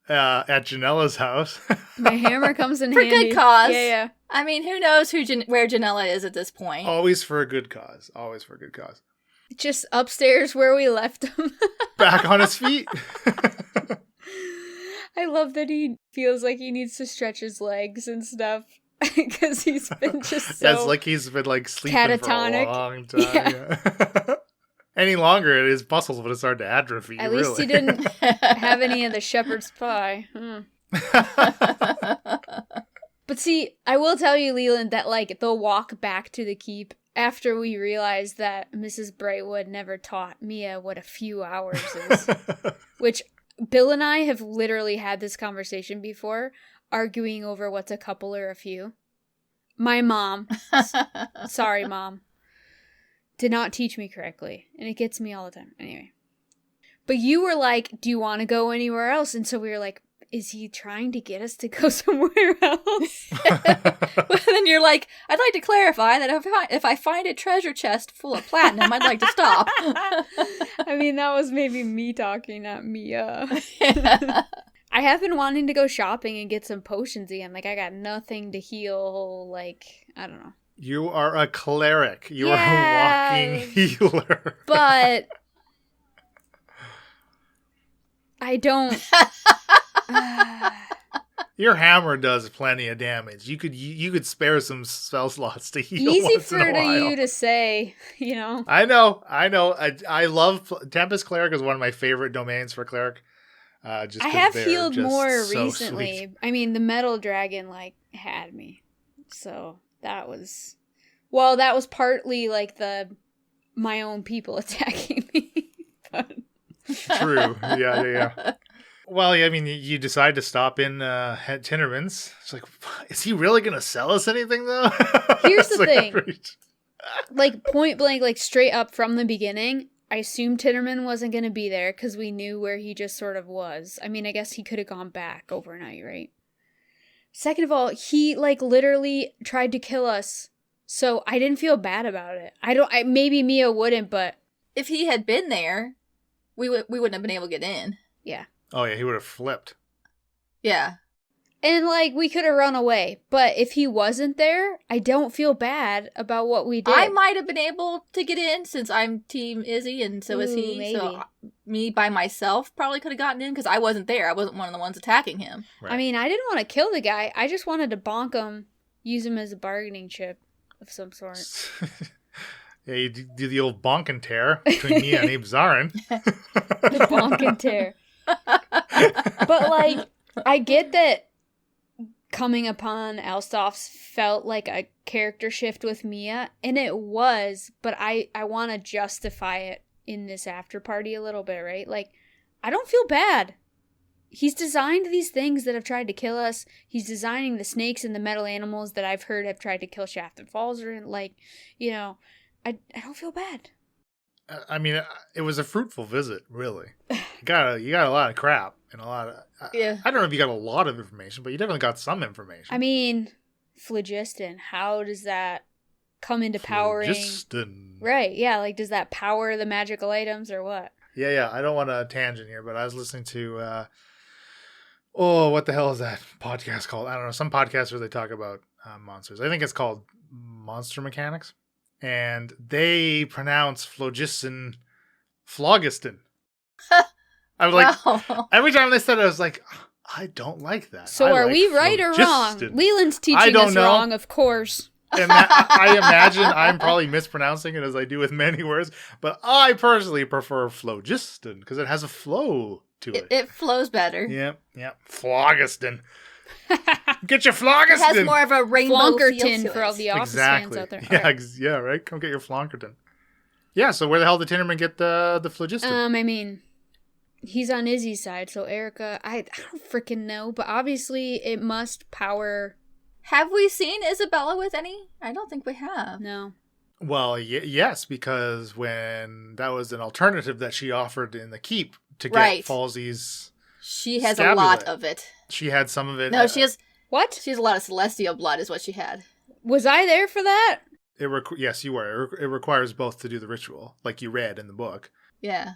at Janella's house. My hammer comes in for handy. good cause. Yeah. I mean, who knows where Janella is at this point? Always for a good cause. Just upstairs where we left him. Back on his feet. I love that he feels like he needs to stretch his legs and stuff. Because he's been just so That's like he's been like sleeping catatonic. for a long time. Yeah. Any longer, his muscles would have started to atrophy. At least he didn't have any of the shepherd's pie. But see, I will tell you, Leland, that like the walk back to the keep after we realized that Mrs. Brightwood never taught Mia what a few hours is, which Bill and I have literally had this conversation before, arguing over what's a couple or a few. My mom, sorry mom, did not teach me correctly, and it gets me all the time. Anyway. But you were like, do you want to go anywhere else? And so we were like, is he trying to get us to go somewhere else? Well, then you're like, I'd like to clarify that if I find a treasure chest full of platinum, I'd like to stop. I mean, that was maybe me talking, not Mia. I have been wanting to go shopping and get some potions again. Like, I got nothing to heal. Like, I don't know. You are a cleric. You are a walking healer. But I don't. Your hammer does plenty of damage. You could spare some spell slots to heal. Easy once in a for while. you to say, you know. I know. I love Tempest Cleric is one of my favorite domains for cleric. Just I 'cause have they're healed just more so recently. sweet. I mean, the metal dragon like had me, so that was partly like my own people attacking me. But True. Yeah. Well, yeah, I mean, you decide to stop in Tinnerman's. It's like, is he really going to sell us anything, though? Here's the It's like, thing. Like, point blank, like, straight up from the beginning, I assumed Tinnerman wasn't going to be there because we knew where he just sort of was. I mean, I guess he could have gone back overnight, right? Second of all, he, like, literally tried to kill us, so I didn't feel bad about it. Maybe Mia wouldn't, but... If he had been there, we wouldn't have been able to get in. Yeah. Oh, yeah, he would have flipped. Yeah. And, like, we could have run away. But if he wasn't there, I don't feel bad about what we did. I might have been able to get in since I'm Team Izzy and so is he. Maybe. So me by myself probably could have gotten in because I wasn't there. I wasn't one of the ones attacking him. Right. I mean, I didn't want to kill the guy. I just wanted to bonk him, use him as a bargaining chip of some sort. Yeah, you do the old bonk and tear between me and Abe Zarin. The bonk and tear. But, like, I get that coming upon Alstoff's felt like a character shift with Mia, and it was, but I want to justify it in this after party a little bit, right? Like, I don't feel bad. He's designed these things that have tried to kill us. He's designing the snakes and the metal animals that I've heard have tried to kill Shaft and Falzer, and, like, you know, I don't feel bad. I mean, it was a fruitful visit, really. You got a lot of crap and a lot of... Yeah. I don't know if you got a lot of information, but you definitely got some information. I mean, phlogiston, how does that come into powering? Phlogiston. Right, yeah, like, does that power the magical items or what? Yeah, I don't want to tangent here, but I was listening to... what the hell is that podcast called? I don't know, some podcast where they talk about monsters. I think it's called Monster Mechanics. And they pronounce phlogiston phlogiston. I was like, Wow. every time they said it, I was like, I don't like that. So I are like we right or wrong? phlogiston. Leland's I teaching don't us know. wrong, of course. And I imagine I'm probably mispronouncing it as I do with many words, but I personally prefer phlogiston because it has a flow to it. It flows better. Yep. Phlogiston. Get your It phlogiston. has more of a rainbow feel Flonkerton to for all it. the office Exactly. fans out there. Yeah, Alright. yeah, right. Come get your Flonkerton. Yeah, so where the hell did Tinnerman get the phlogiston? I mean, he's on Izzy's side, so Erica, I don't freaking know, but obviously it must power. Have we seen Isabella with any? I don't think we have. No. Well, yes, because when that was an alternative that she offered in the keep to get Right. Falsey's, She has a lot Scabulet. of it. she had some of it. No, she has What? a lot of celestial blood is what she had. Was I there for that? Yes, you were. It requires both to do the ritual, like you read in the book. Yeah.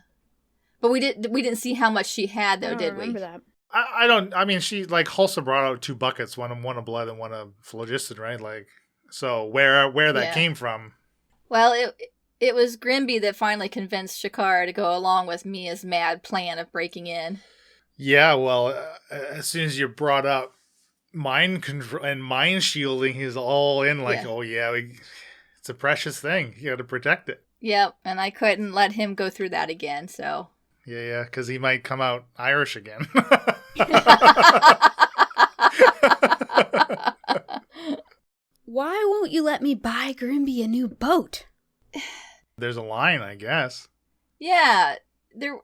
But we didn't see how much she had I though, don't did we? remember that. I don't. I mean, she like Hulsa brought out 2 buckets, one of blood and one of phlogiston, right? Like, so where that Yeah. came from? Well, it was Grimby that finally convinced Shakar to go along with Mia's mad plan of breaking in. Yeah, well, as soon as you brought up mind control and mind shielding, he's all in. Like, Yeah. oh yeah, it's a precious thing. You got to protect it. Yep, and I couldn't let him go through that again, so. Yeah, because he might come out Irish again. let me buy Grimby a new boat? There's a line, I guess. Yeah, there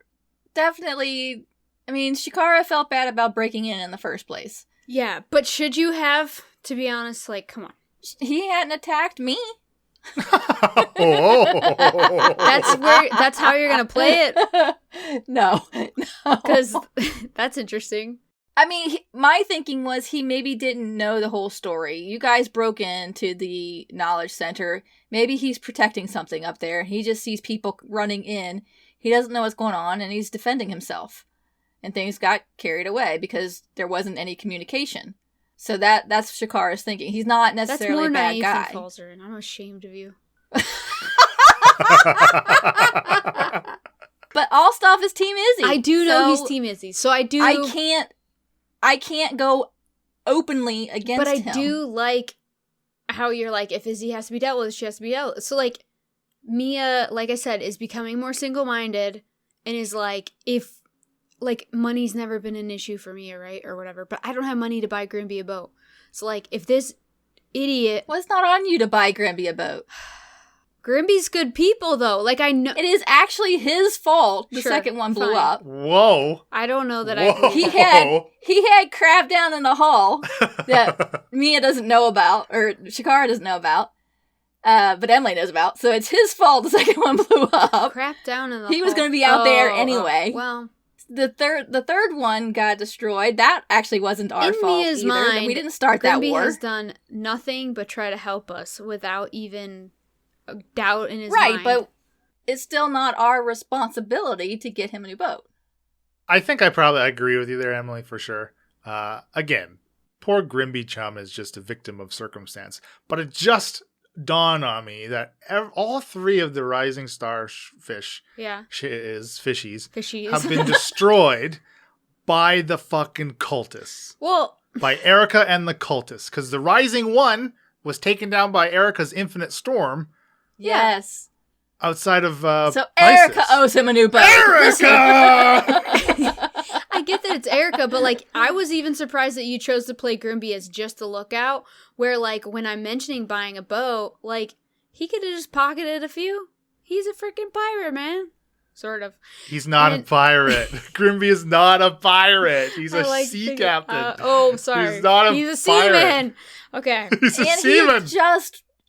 definitely. I mean, Shikara felt bad about breaking in the first place. Yeah, but should you have, to be honest, like, come on. He hadn't attacked me. Oh. That's how you're gonna play it? No. Because that's interesting. I mean, my thinking was he maybe didn't know the whole story. You guys broke into the knowledge center. Maybe he's protecting something up there. He just sees people running in. He doesn't know what's going on, and he's defending himself. And things got carried away because there wasn't any communication. So that's Shikara's thinking. He's not necessarily a bad guy. That's more naive than Falzer, and I'm ashamed of you. But all stuff is Team Izzy. I do know he's Team Izzy, so I do. I can't go openly against him. But I do like how you're like, if Izzy has to be dealt with, she has to be dealt with. So, like, Mia, like I said, is becoming more single-minded and is like, if, like, money's never been an issue for Mia, right? Or whatever. But I don't have money to buy Grimby a boat. So, like, if this idiot... Well, it's not on you to buy Grimby a boat. Grimby's good people, though. Like, I know... It is actually his fault the Sure, second one blew fine. up. Whoa. I don't know that Whoa. He had crap down in the hall that Mia doesn't know about, or Shikara doesn't know about, but Emily knows about. So it's his fault the second one blew up. Crap down in the He was hall. going to be out there anyway. Well... The third one got destroyed. That actually wasn't our in fault Mia's either. mind, We didn't start that Grimby war. has done nothing but try to help us without even a doubt in his Right, mind. but it's still not our responsibility to get him a new boat. I think I probably agree with you there, Emily, for sure. Again, poor Grimby Chum is just a victim of circumstance. But it just dawned on me that all three of the Rising Star fishies Fishies. have been destroyed by the fucking cultists. Well, By Erica and the cultists. Because the Rising One was taken down by Erica's Infinite Storm Yes. outside of So Pisces. Erica owes him a new boat. Erica! I get that it's Erica, but, like, I was even surprised that you chose to play Grimby as just a lookout, where, like, when I'm mentioning buying a boat, like, he could have just pocketed a few. He's a freaking pirate, man. Sort of. He's not a And- pirate. Grimby is not a pirate. He's I a like sea thinking- captain. Oh, sorry. He's not a He's a pirate. seaman. Okay. He's a And seaman.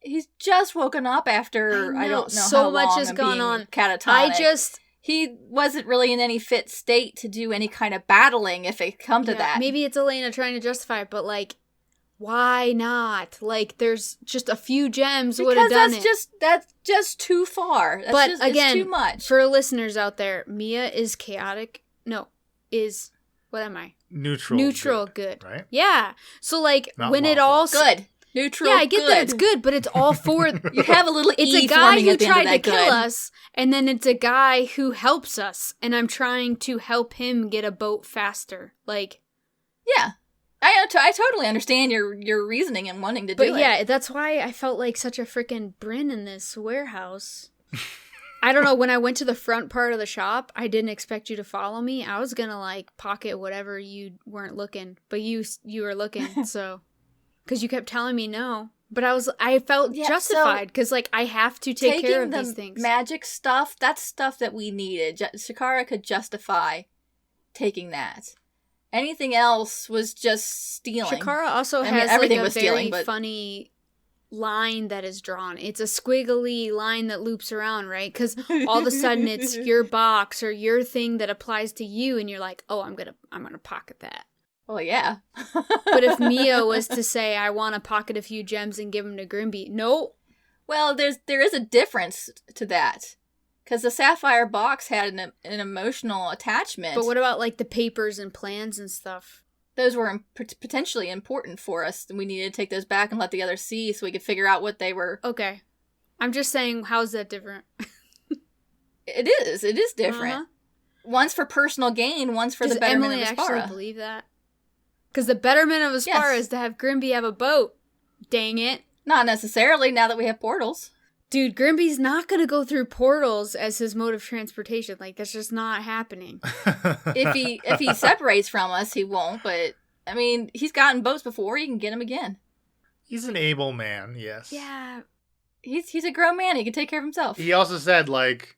he's just woken up after I don't know so how much long has of gone being on. catatonic. He wasn't really in any fit state to do any kind of battling if it come to Yeah, that. maybe it's Elena trying to justify it, but, like, why not? Like, there's just a few gems would have because done that's just too far. That's But just, again, it's too much. For listeners out there, Mia is chaotic. No, is what am I? Neutral. Good. Right? Yeah. So, like, Not when it lawful. all Good. Neutral. Yeah, I get that it's good, but it's all for You have a little it's E a guy forming who at the end of tried to that kill good. us, and then it's a guy who helps us, and I'm trying to help him get a boat faster. Like, Yeah. I totally understand your reasoning and wanting to do but it. yeah, that's why I felt like such a freaking Bryn in this warehouse. I don't know, when I went to the front part of the shop, I didn't expect you to follow me. I was gonna, like, pocket whatever you weren't looking, but you were looking, so. Because you kept telling me no. But I felt Yeah, justified, because, like, I have to take care of the these things. magic stuff, that's stuff that we needed. Shikara could justify taking that. Anything else was just stealing. Shikara also I mean, has, everything like, a was very stealing, but- funny line that is drawn. It's a squiggly line that loops around, right? Because all of a sudden it's your box or your thing that applies to you, and you're like, oh, I'm gonna pocket that. Well, yeah. But if Mia was to say, I want to pocket a few gems and give them to Grimby, no. Well, there is a difference to that. Because the sapphire box had an emotional attachment. But what about, like, the papers and plans and stuff? Those were potentially important for us, and we needed to take those back and let the others see so we could figure out what they were. Okay. I'm just saying, how's that different? It is different. Uh-huh. One's for personal gain, one's for Does the betterment Emily of actually Aspara. believe that? Because the betterment of Aspara Yes. is to have Grimby have a boat. Dang it. Not necessarily, now that we have portals. Dude, Grimby's not going to go through portals as his mode of transportation. Like, that's just not happening. If he separates from us, he won't, but I mean, he's gotten boats before, you can get him again. He's an able man, yes. Yeah. He's a grown man. He can take care of himself. He also said, like,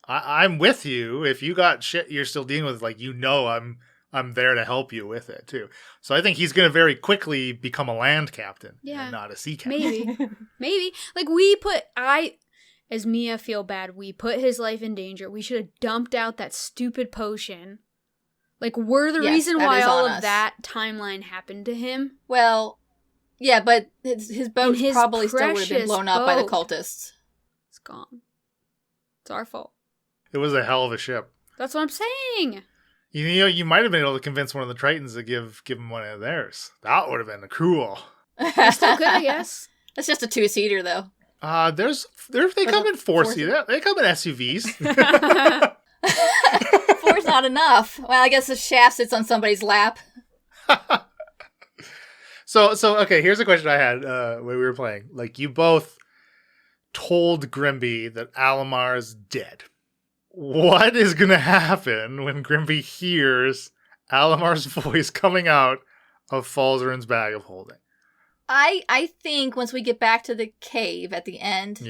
I'm with you. If you got shit you're still dealing with, like, I'm there to help you with it, too. So I think he's going to very quickly become a land captain and not a sea captain. Maybe. Like, as Mia feel bad, we put his life in danger. We should have dumped out that stupid potion. Like, we're the reason why all of that timeline happened to him. Well, yeah, but his boat probably still would have been blown up by the cultists. It's gone. It's our fault. It was a hell of a ship. That's what I'm saying. You know, you might have been able to convince one of the Tritons to give him one of theirs. That would have been cool. Still good, I guess. That's just a 2-seater, though. They come in 4-seater. They come in SUVs. 4's not enough. Well, I guess the shaft sits on somebody's lap. So okay, here's a question I had when we were playing. Like, you both told Grimby that Alamar is dead. What is going to happen when Grimby hears Alamar's voice coming out of Falzarin's bag of holding? I think once we get back to the cave at the end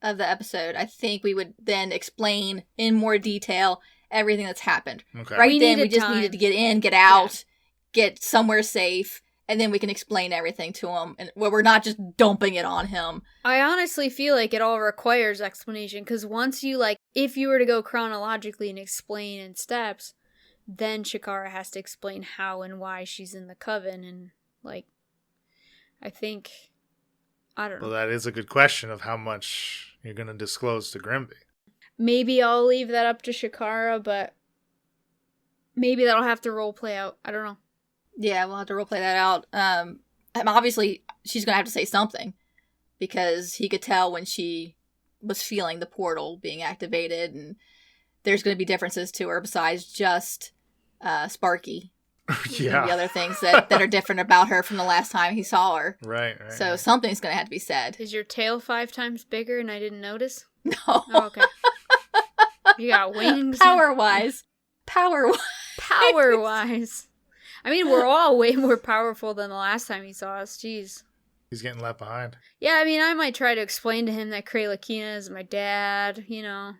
of the episode, I think we would then explain in more detail everything that's happened. Okay. Right we just needed to get in, get out, get somewhere safe, and then we can explain everything to him. And we're not just dumping it on him. I honestly feel like it all requires explanation, because once you, like, if you were to go chronologically and explain in steps, then Shakara has to explain how and why she's in the coven, and, like, I don't know. Well, that is a good question of how much you're going to disclose to Grimby. Maybe I'll leave that up to Shakara, but maybe that'll have to role play out. I don't know. Yeah, we'll have to role play that out. Obviously, she's going to have to say something, because he could tell when she was feeling the portal being activated, and there's going to be differences to her besides just Sparky. Yeah. The other things that are different about her from the last time he saw her. Right. So something's going to have to be said. Is your tail 5 times bigger and I didn't notice? No. Oh, okay. You got wings? Power-wise. Power-wise. I mean, we're all way more powerful than the last time he saw us. Jeez. He's getting left behind. Yeah, I mean, I might try to explain to him that Kralakina is my dad, you know.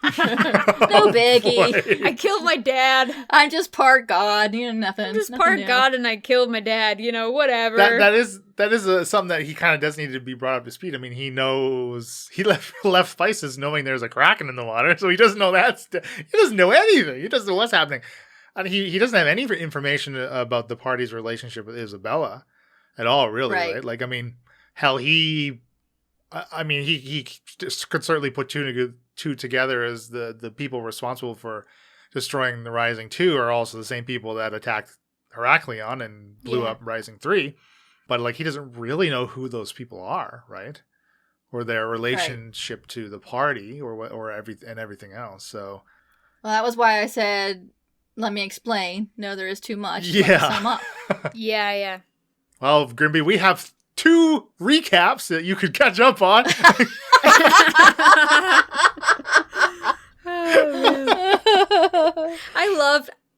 No biggie. I killed my dad. I'm just part god, you know, nothing. I'm just nothing part new. god and I killed my dad, you know, whatever. That is something that he kind of does need to be brought up to speed. I mean, he knows he left Spices knowing there's a Kraken in the water, so he doesn't know he doesn't know anything. He doesn't know what's happening. And he doesn't have any information about the party's relationship with Isabella at all, really, right? Like, I mean, hell, he could certainly put two together as the people responsible for destroying the Rising 2 are also the same people that attacked Heraklion and blew up Rising 3. But, like, he doesn't really know who those people are, right? Or their relationship to the party or everything else. So, well, that was why I said, let me explain. No, there is too much. Yeah. Let me sum up. Yeah. Well, Grimby, we have 2 recaps that you could catch up on.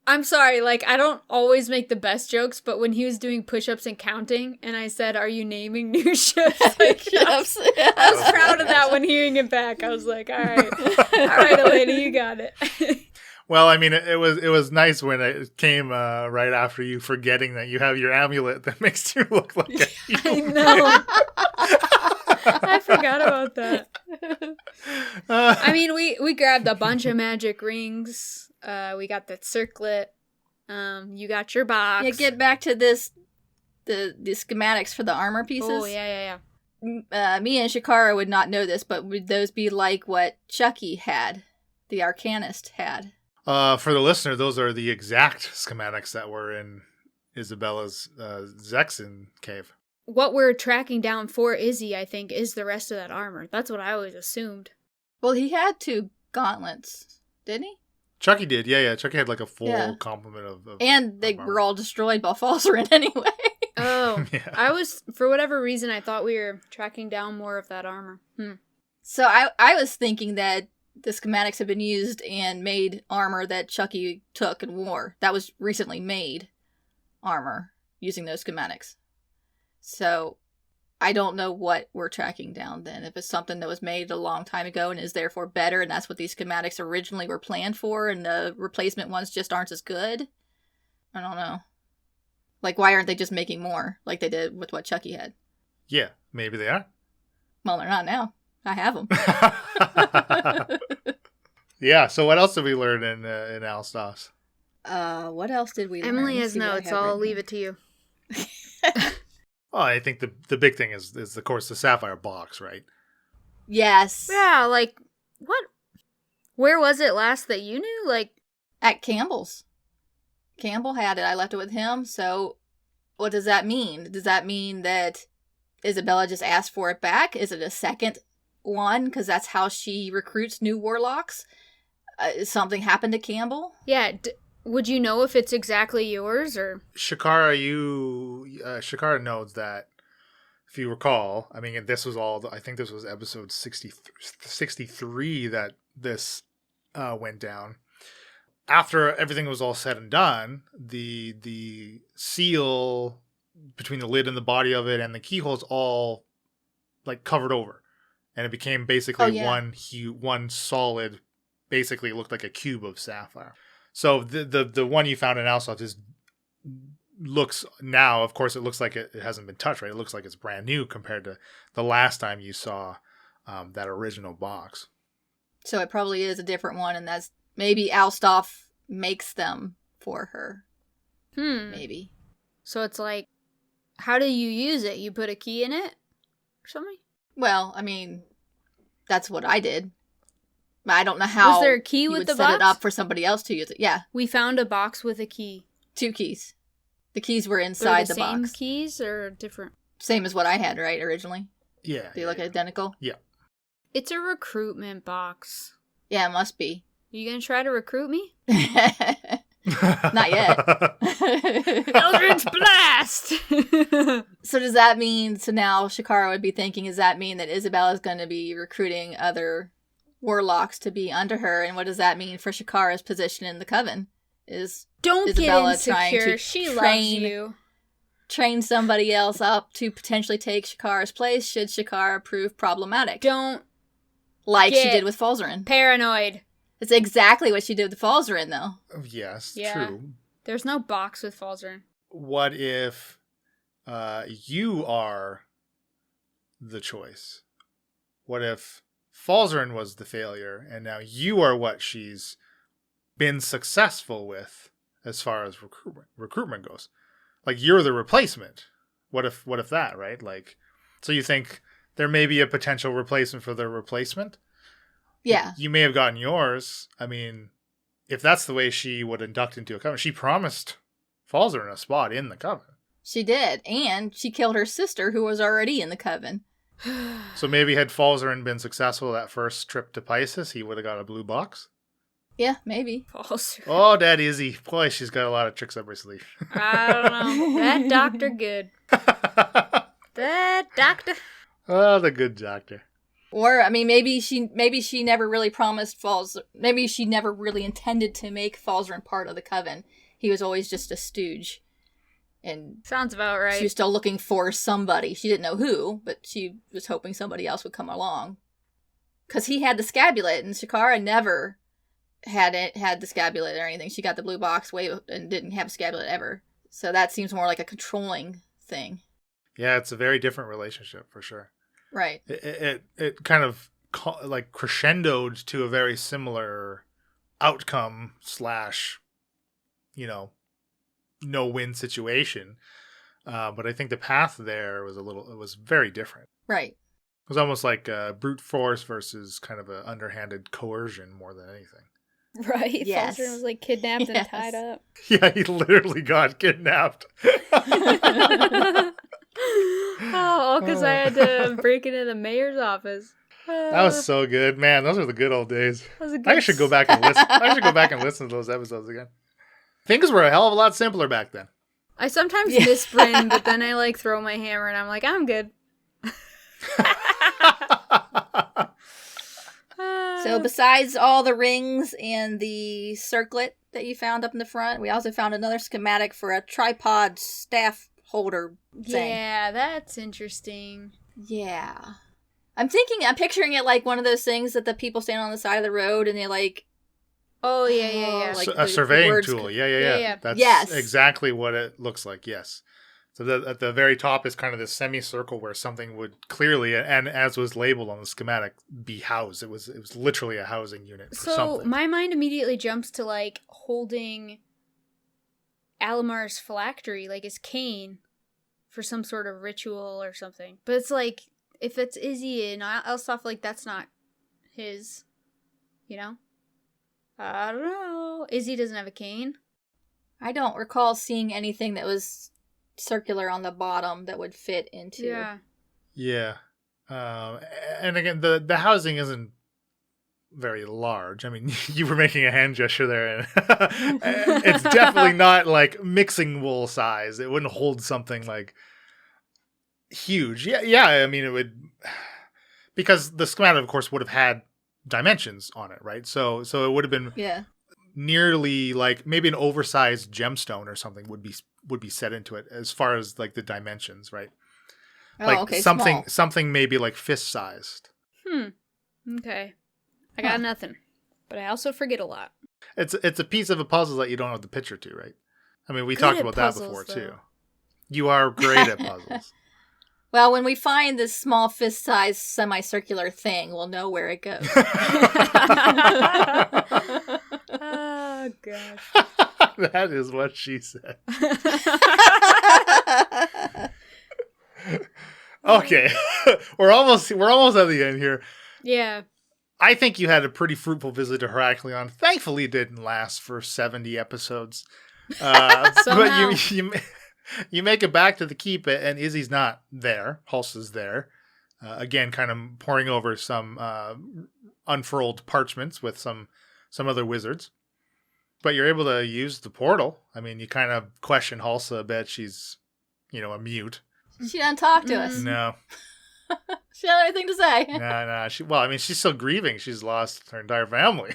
I'm sorry, like, I don't always make the best jokes, but when he was doing push-ups and counting, and I said, are you naming new ships? Like, I was proud of that when hearing it back. I was like, all right, Elena, you got it. Well, I mean, it was nice when it came right after you forgetting that you have your amulet that makes you look like a I know. I forgot about that. I mean, we grabbed a bunch of magic rings. We got that circlet. You got your box. Yeah, get back to the schematics for the armor pieces. Oh, yeah. Me and Shakara would not know this, but would those be like what Chucky had, the Arcanist had? For the listener, those are the exact schematics that were in Isabella's Zexin cave. What we're tracking down for Izzy, I think, is the rest of that armor. That's what I always assumed. Well, he had 2 gauntlets, didn't he? Chucky did, yeah. Chucky had like a full complement of and they armor. were all destroyed by Falzarin anyway. Oh, Yeah. I was, for whatever reason, I thought we were tracking down more of that armor. So I was thinking that the schematics had been used and made armor that Chucky took and wore. That was recently made armor using those schematics. So I don't know what we're tracking down then. If it's something that was made a long time ago and is therefore better, and that's what these schematics originally were planned for, and the replacement ones just aren't as good. I don't know. Like, why aren't they just making more like they did with what Chucky had? Yeah, maybe they are. Well, they're not now. I have them. Yeah, so what else did we learn in Alstos? What else did we learn? Emily Let's has see what I notes. have I'll written leave here. it to you. Well, I think the big thing is of course the sapphire box, right? Yes. Yeah, like, what? Where was it last that you knew? Like, At Campbell's. Campbell had it. I left it with him. So what does that mean? Does that mean that Isabella just asked for it back? Is it a second one? Because that's how she recruits new warlocks? Something happened to Campbell? yeah, would you know if it's exactly yours or? Shakara, Shakara knows that, if you recall, I mean, this was I think this was episode 63 that this went down. After everything was all said and done, the seal between the lid and the body of it and the keyholes all like covered over, and it became basically one solid. Basically, it looked like a cube of sapphire. So the one you found in Alsop looks now, of course, it looks like it hasn't been touched, right? It looks like it's brand new compared to the last time you saw that original box. So it probably is a different one, and that's maybe Alstoff makes them for her. Maybe. So it's like, how do you use it? You put a key in it or something? Well, I mean, that's what I did. But I don't know how Was there a key you with would the set it box? up for somebody else to use it. Yeah, We found a box with a key. 2 keys. The keys were They're inside the the same box. keys or different? Same as what I had, right, originally? Yeah. They look identical? It's a recruitment box. Yeah, it must be. You gonna try to recruit me? Not yet. Eldritch Blast! So does that mean, so now Shakara would be thinking, does that mean that Isabella's going to be recruiting other warlocks to be under her? And what does that mean for Shakara's position in the coven? Is Don't Isabella get trying insecure. to She loves train- you. train somebody else up to potentially take Shakara's place should Shakara prove problematic? Don't Like she get did with Falzarin. paranoid. It's exactly what she did with Falzarin, though. Yes, Yeah. true. There's no box with Falzarin. What if you are the choice? What if Falzarin was the failure and now you are what she's been successful with as far as recruitment goes? Like, you're the replacement. What if that, right? Like, so you think there may be a potential replacement for the replacement? Yeah. You may have gotten yours. I mean, if that's the way she would induct into a coven, she promised Falzarin a spot in the coven. She did. And she killed her sister, who was already in the coven. So maybe had Falzarin been successful that first trip to Pisces, he would have got a blue box. Yeah, maybe. Falzarin. Oh, that Izzy. Boy, she's got a lot of tricks up her sleeve. I don't know. That doctor good. That doctor. Oh, the good doctor. Or, I mean, maybe she never really promised maybe she never really intended to make Falzarin part of the coven. He was always just a stooge. And Sounds about right. she was still looking for somebody. She didn't know who, but she was hoping somebody else would come along. Because he had the scapulet, and Shakara never had the scapulet or anything. She got the blue box and didn't have a scapulet ever. So that seems more like a controlling thing. Yeah, it's a very different relationship for sure. Right. It kind of like crescendoed to a very similar outcome / no-win situation. But I think the path there was it was very different. Right. It was almost like brute force versus kind of an underhanded coercion more than anything. Right? Yes. Falzarin was like kidnapped and Yes. tied up. Yeah, he literally got kidnapped. Oh, because I had to break into the mayor's office. That was so good, man. Those are the good old days. That was a I good should go back and listen. I should go back and listen to those episodes again. Things were a hell of a lot simpler back then. I sometimes Yeah. misprint, but then I like throw my hammer and I'm like, I'm good. So besides all the rings and the circlet that you found up in the front, we also found another schematic for a tripod staff holder thing. Yeah, that's interesting. Yeah. I'm picturing it like one of those things that the people stand on the side of the road and they like. Oh, yeah. Like a the surveying words tool. could- Yeah. That's Yes. exactly what it looks like. Yes. So at the very top is kind of this semicircle where something would clearly, and as was labeled on the schematic, be housed. It was literally a housing unit for So something. my mind immediately jumps to like holding Alamar's phylactery, like his cane, for some sort of ritual or something. But it's like, if it's Izzy and Elstoff, like that's not his, you know? I don't know. Izzy doesn't have a cane. I don't recall seeing anything that was circular on the bottom that would fit into. Yeah. Yeah. And again, the housing isn't very large. I mean, you were making a hand gesture there, and it's definitely not like mixing wool size. It wouldn't hold something like huge. Yeah. I mean, it would, because the schematic, of course, would have had dimensions on it, right? So it would have been nearly like maybe an oversized gemstone or something would be set into it as far as like the dimensions, right? Oh, Like okay. something maybe like fist sized. Okay. I got nothing. But I also forget a lot. It's a piece of a puzzle that you don't have the picture to, right? I mean, we Good talked at about puzzles, that before though. too. You are great at puzzles. Well, when we find this small fist-sized semicircular thing, we'll know where it goes. Oh, gosh. That is what she said. Okay, we're almost at the end here. Yeah. I think you had a pretty fruitful visit to Heraklion. Thankfully, it didn't last for 70 episodes. But you make it back to the keep, and Izzy's not there. Hulsa's there. Again, kind of poring over some unfurled parchments with some other wizards. But you're able to use the portal. I mean, you kind of question Hulsa a bit. She's, a mute. She doesn't talk to us. No. She doesn't have anything to say. No. She's still grieving. She's lost her entire family.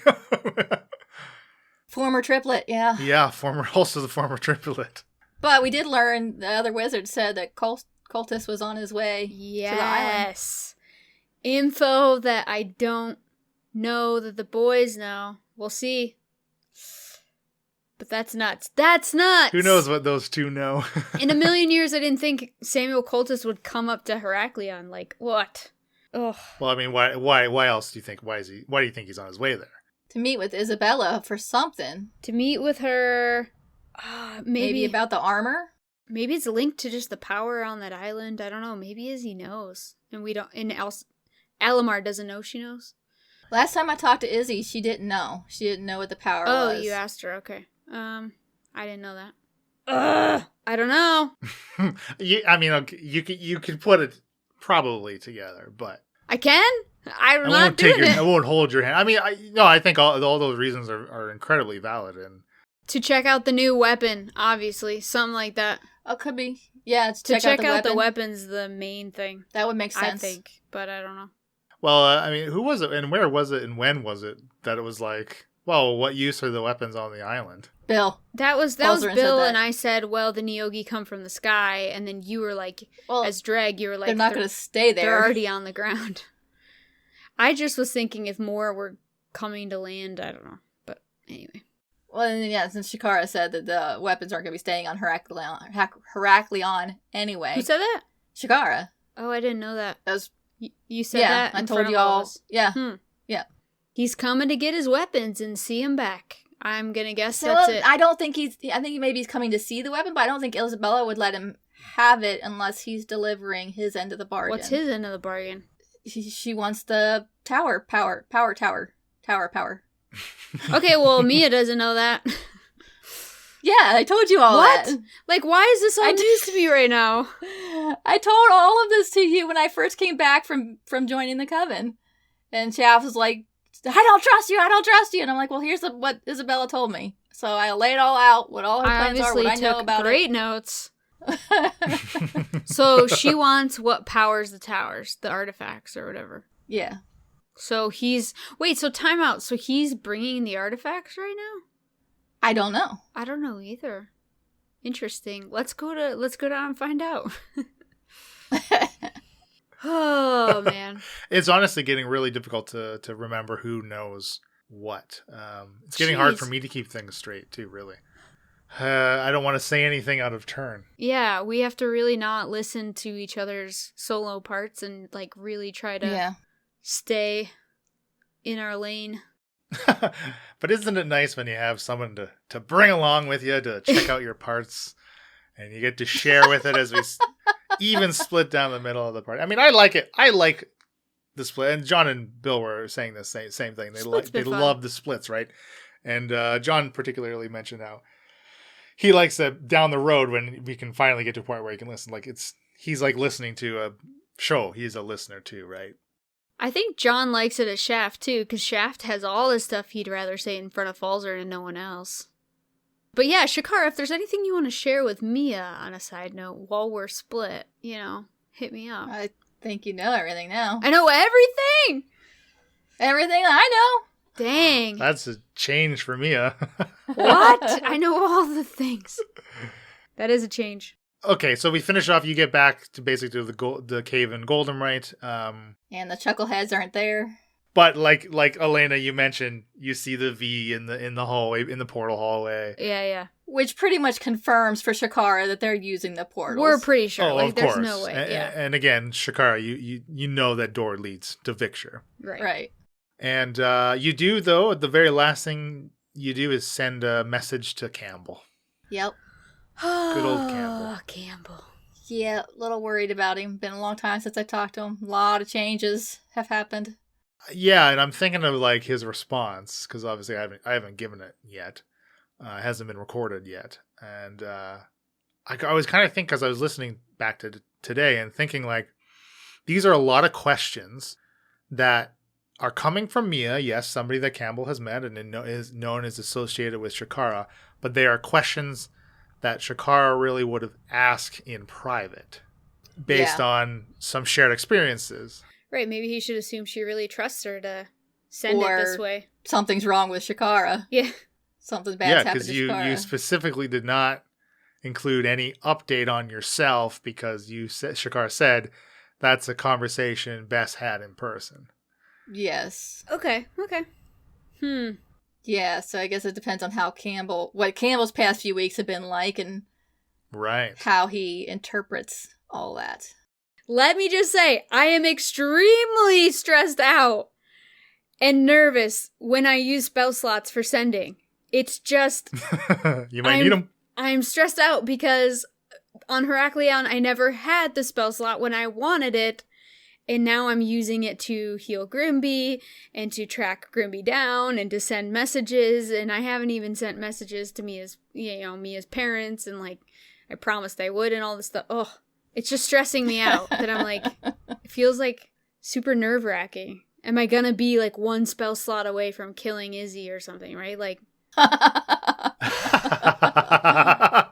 Former triplet, yeah. Yeah, Hulsa's a former triplet. But we did learn the other wizard said that Cultus was on his way to the island. Yes. Info that I don't know that the boys know. We'll see. But that's nuts. That's nuts! Who knows what those two know? In a million years, I didn't think Samuel Cultus would come up to Heraklion. Like, what? Ugh. Well, I mean, why else do you think? Why do you think he's on his way there? To meet with Isabella for something. To meet with her... Maybe about the armor? Maybe it's linked to just the power on that island. I don't know. Maybe Izzy knows. And we don't... And Alamar doesn't know she knows. Last time I talked to Izzy, she didn't know. She didn't know what the power was. Oh, you asked her. Okay. I didn't know that. I don't know. You could put it probably together, but I can? I'm not doing it. I won't hold your hand. I mean, I think all those reasons are incredibly valid. And To check out the new weapon, obviously. Something like that. Oh, could be. Yeah, To check out the weapon's the main thing. That would make sense. I think, but I don't know. well, I mean, who was it, and where was it, and when was it that it was like, well, what use are the weapons on the island? Bill. That was Falzarin said Bill, that. and I said, well, the Neogi come from the sky, and then you were like, Well, as Dreg, you were like, they're not going to stay there. They're already on the ground. I just was thinking if more were coming to land, I don't know. But anyway. Well, and yeah, since Shakara said that the weapons aren't going to be staying on Heraklion anyway. Who said that? Shakara. Oh, I didn't know that. That was, You said yeah, that I in told front you of all. us. Yeah. Yeah. He's coming to get his weapons and see him back. I'm going to guess So, that's it. I don't think I think maybe he's coming to see the weapon, but I don't think Isabella would let him have it unless he's delivering his end of the bargain. What's his end of the bargain? She wants the tower power. Okay, well, Mia doesn't know that. Yeah, I told you all What? that. Like, why is this all news to me right now? I told all of this to you when I first came back from joining the coven. And Chaff was like, I don't trust you. And I'm like, well, here's what Isabella told me. So I lay it all out, what all her I plans are, obviously what I know took about great notes. So she wants what powers the towers, the artifacts or whatever. Yeah. So so time out. So he's bringing the artifacts right now? I don't know. I don't know either. Interesting. Let's go down and find out. Oh man. It's honestly getting really difficult to remember who knows what. It's getting hard for me to keep things straight too, really. I don't want to say anything out of turn. Yeah, we have to really not listen to each other's solo parts and like really try to stay in our lane. But isn't it nice when you have someone to bring along with you to check out your parts, and you get to share with it as we even split down the middle of the party? I mean, I like it. I like the split, and John and Bill were saying the same thing. They love the splits, right? And John particularly mentioned how he likes it down the road when we can finally get to a point where he can listen. Like he's like listening to a show. He's a listener too, right? I think John likes it as Shaft too, because Shaft has all the stuff he'd rather say in front of Falzer and no one else. But yeah, Shakara, if there's anything you want to share with Mia on a side note while we're split, hit me up. I think you know everything now. I know everything! Everything I know. Dang. That's a change for Mia. What? I know all the things. That is a change. Okay, so we finish off. You get back to basically the cave in Goldenright. And the chuckleheads aren't there. But like Elena, you mentioned, you see the V in the hallway, in the portal hallway. Yeah. Which pretty much confirms for Shakara that they're using the portals. We're pretty sure. Oh, of there's course. No way. And again, Shakara, you know that door leads to Victor. Right. And you do, though, the very last thing you do is send a message to Campbell. Yep. Good old Campbell. Campbell. Yeah, a little worried about him. Been a long time since I talked to him. A lot of changes have happened. Yeah, and I'm thinking of like his response, because obviously I haven't given it yet. It hasn't been recorded yet. And I was kind of thinking, because I was listening back to today and thinking like, these are a lot of questions that are coming from Mia, yes, somebody that Campbell has met and is known as associated with Shakara, but they are questions that Shakara really would have asked in private based on some shared experiences. Right, maybe he should assume she really trusts her to send it this way. Something's wrong with Shakara. Yeah. Something bad's happened to Shakara. Yeah, because you specifically did not include any update on yourself, because Shakara said that's a conversation best had in person. Yes. Okay. Yeah, so I guess it depends on what Campbell's past few weeks have been like, and how he interprets all that. Let me just say, I am extremely stressed out and nervous when I use spell slots for sending. It's just... You might need them. I'm stressed out because on Heraklion, I never had the spell slot when I wanted it. And now I'm using it to heal Grimby and to track Grimby down and to send messages. And I haven't even sent messages to Mia's parents. And like, I promised I would and all this stuff. Oh, it's just stressing me out that I'm like, it feels like super nerve wracking. Am I gonna be like one spell slot away from killing Izzy or something, right? Like,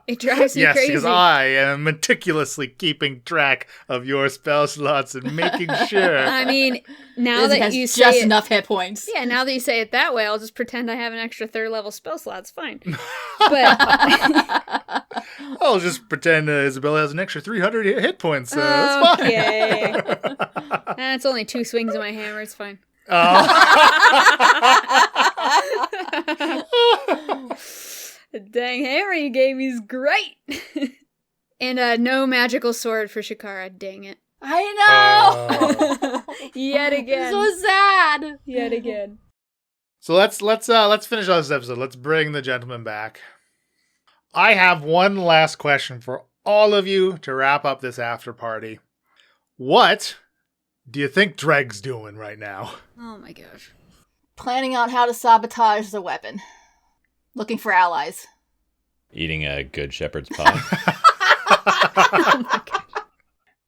it drives me crazy. Yes, because I am meticulously keeping track of your spell slots and making sure. I mean, now that you say just enough hit points. Yeah, now that you say it that way, I'll just pretend I have an extra 3rd level spell slot. It's fine. But I'll just pretend Isabella has an extra 300 hit points. That's fine. Okay. It's only 2 swings of my hammer. It's fine. The dang hammer you gave me is great. And no magical sword for Shakara. Dang it. I know. Yet again. So sad. Yet again. So let's finish off this episode. Let's bring the gentleman back. I have one last question for all of you to wrap up this after party. What do you think Dreg's doing right now? Oh my gosh. Planning on how to sabotage the weapon. Looking for allies. Eating a good shepherd's pie. Oh my gosh.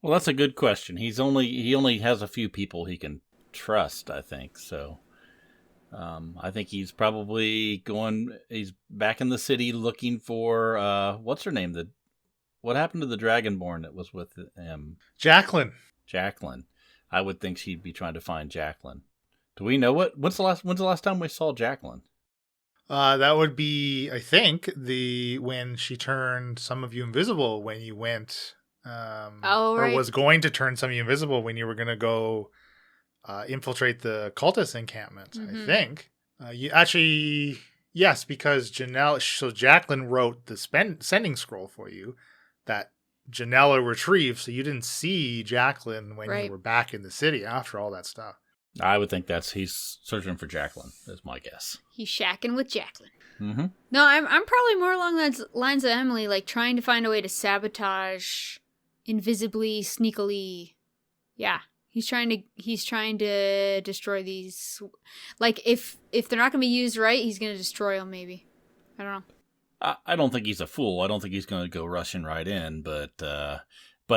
Well, that's a good question. He only has a few people he can trust, I think. So, I think he's probably he's back in the city looking for, what's her name? What happened to the Dragonborn that was with him? Jacqueline. I would think she'd be trying to find Jacqueline. Do we know when's the last time we saw Jacqueline? That would be, I think, when she turned some of you invisible when you went, or was going to turn some of you invisible when you were going to go infiltrate the cultist encampment. I think you actually, yes, because Jacqueline wrote the sending scroll for you that Janella retrieved, so you didn't see Jacqueline when you were back in the city after all that stuff. I would think he's searching for Jacqueline, is my guess. He's shacking with Jacqueline. Mm-hmm. No, I'm probably more along those lines of Emily, like trying to find a way to sabotage invisibly, sneakily. Yeah, he's trying to destroy these. Like if they're not going to be used right, he's going to destroy them. Maybe. I don't know. I don't think he's a fool. I don't think he's going to go rushing right in, but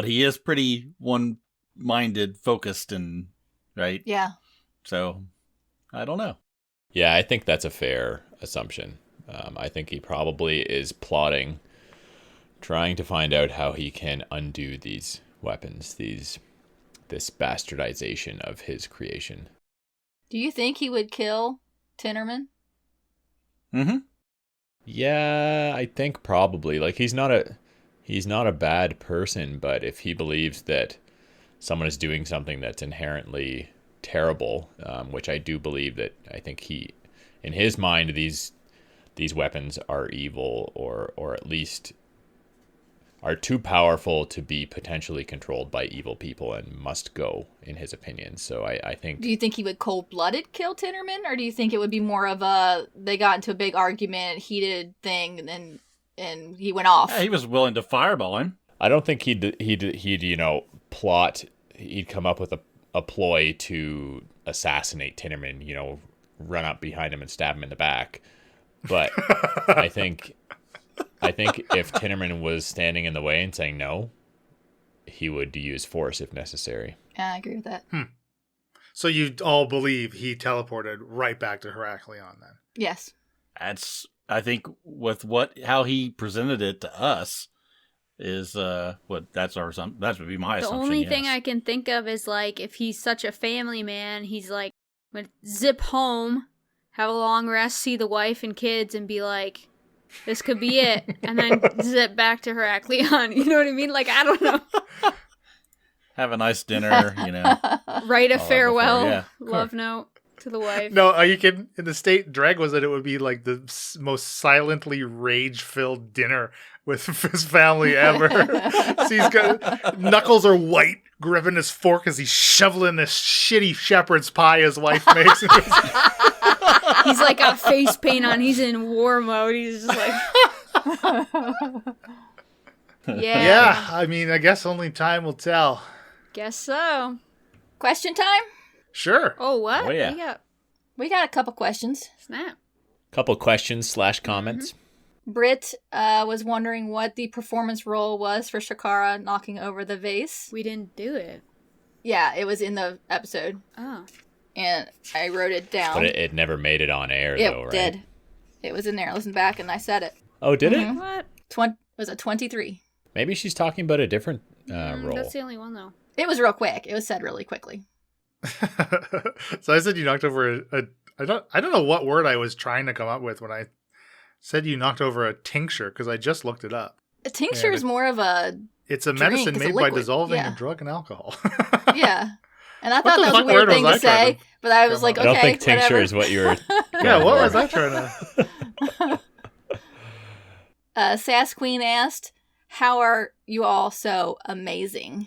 he is pretty one-minded, focused, and right. Yeah. So I don't know. Yeah, I think that's a fair assumption. I think he probably is plotting, trying to find out how he can undo these weapons, this bastardization of his creation. Do you think he would kill Tinnerman? Mm-hmm. Yeah, I think probably. Like he's not a bad person, but if he believes that someone is doing something that's inherently terrible, which I do believe that, I think he, in his mind, these weapons are evil, or at least are too powerful to be potentially controlled by evil people and must go, in his opinion. So I think... Do you think he would cold-blooded kill Tinnerman, or do you think it would be more of they got into a big argument, heated thing, and he went off? Yeah, he was willing to fireball him. I don't think he'd plot. He'd come up with a ploy to assassinate Tinnerman. Run up behind him and stab him in the back. But I think if Tinnerman was standing in the way and saying no, he would use force if necessary. Yeah, I agree with that. So you all believe he teleported right back to Heraklion then? Yes. I think with how he presented it to us is that would be my assumption. The only thing I can think of is like if he's such a family man, he's like would zip home, have a long rest, see the wife and kids, and be like, this could be it, and then zip back to Heraklion. You know what I mean? Like, I don't know. Have a nice dinner, Write a farewell love note to the wife. No, are you kidding? In the state Dreg was that it would be like the most silently rage-filled dinner with his family ever. So he's got knuckles are white, gripping his fork as he's shoveling this shitty shepherd's pie his wife makes. He's like got face paint on. He's in war mode. He's just like, yeah. I mean, I guess only time will tell. Guess so. Question time? Sure. Oh, what? Oh, yeah. What do you got? We got a couple questions. Snap. Couple questions / comments. Britt was wondering what the performance role was for Shakara knocking over the vase. We didn't do it. Yeah, it was in the episode. Oh. And I wrote it down. But it never made it on air, though, right? It did. It was in there. Listen back, and I said it. Oh, did it? What? Was it 23? Maybe she's talking about a different role. That's the only one, though. It was real quick. It was said really quickly. So I said you knocked over I don't know what word I was trying to come up with when I said you knocked over a tincture, because I just looked it up. A tincture is more of a It's a drink. medicine It's a made by liquid. dissolving a drug and alcohol. Yeah. And I What thought the that was a fuck weird word thing was to I trying say, to but I was like, come okay, I don't think tincture whatever. is what you were Yeah, what going was for. I trying to... Sass Queen asked, how are you all so amazing?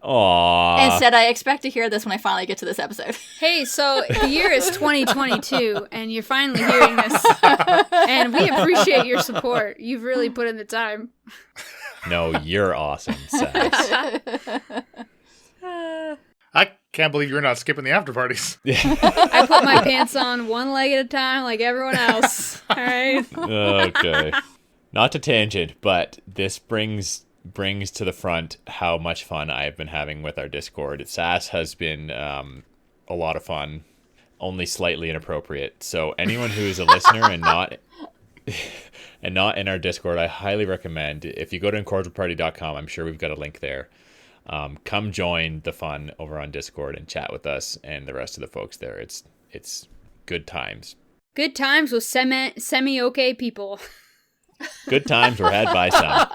Aww. And said, I expect to hear this when I finally get to this episode. Hey, so the year is 2022, and you're finally hearing this. And we appreciate your support. You've really put in the time. No, you're awesome, Sass. I can't believe you're not skipping the after parties. I put my pants on one leg at a time like everyone else. All right? Okay. Not to tangent, but this brings to the front how much fun I have been having with our Discord. Sass has been a lot of fun, only slightly inappropriate. So anyone who is a listener and not in our Discord, I highly recommend, if you go to incorrigibleparty.com, I'm sure we've got a link there. Come join the fun over on Discord and chat with us and the rest of the folks there. It's good times. Good times with semi-okay people. Good times were had by some.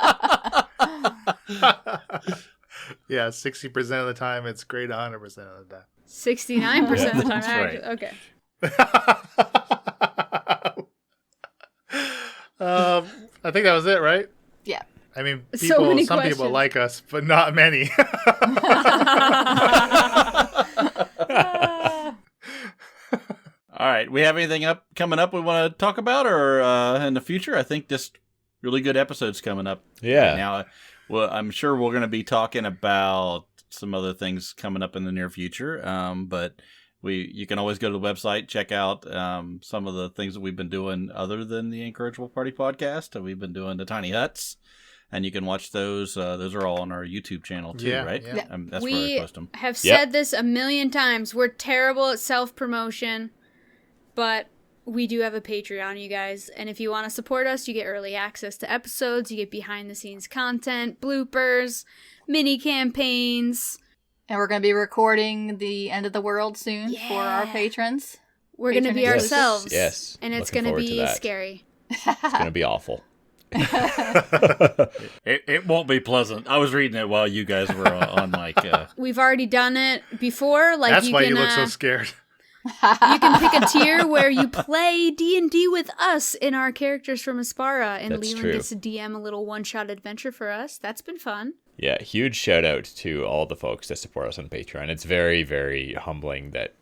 Yeah, 60% of the time it's great 100% of the time. 69% of the time. That's right. Actually. Okay. I think that was it, right? Yeah. I mean, So many some people questions. like us, but not many. All right. We have anything coming up we want to talk about, or in the future? I think just really good episodes coming up. Yeah. Now, well, I'm sure we're going to be talking about some other things coming up in the near future. But you can always go to the website, check out some of the things that we've been doing other than the Incorrigible Party podcast. We've been doing the Tiny Huts, and you can watch those. Those are all on our YouTube channel too, Yeah, right? yeah. That's where I post them. have said this a million times. We're terrible at self-promotion, but we do have a Patreon, you guys. And if you want to support us, you get early access to episodes, you get behind-the-scenes content, bloopers, mini campaigns. And we're going to be recording the End of the World soon for our Yeah. patrons. We're going to be Yes. ourselves. Yes. And it's Looking going to forward to be that. scary. It's going to be awful. It won't be pleasant. I was reading it while you guys were on mic. We've already done it before. Like That's you why can, you look so scared. you can pick a tier where you play D&D with us in our characters from Aspara, and That's Leland true. gets to DM a little one-shot adventure for us. That's been fun. Yeah, huge shout out to all the folks that support us on Patreon. It's very, very humbling that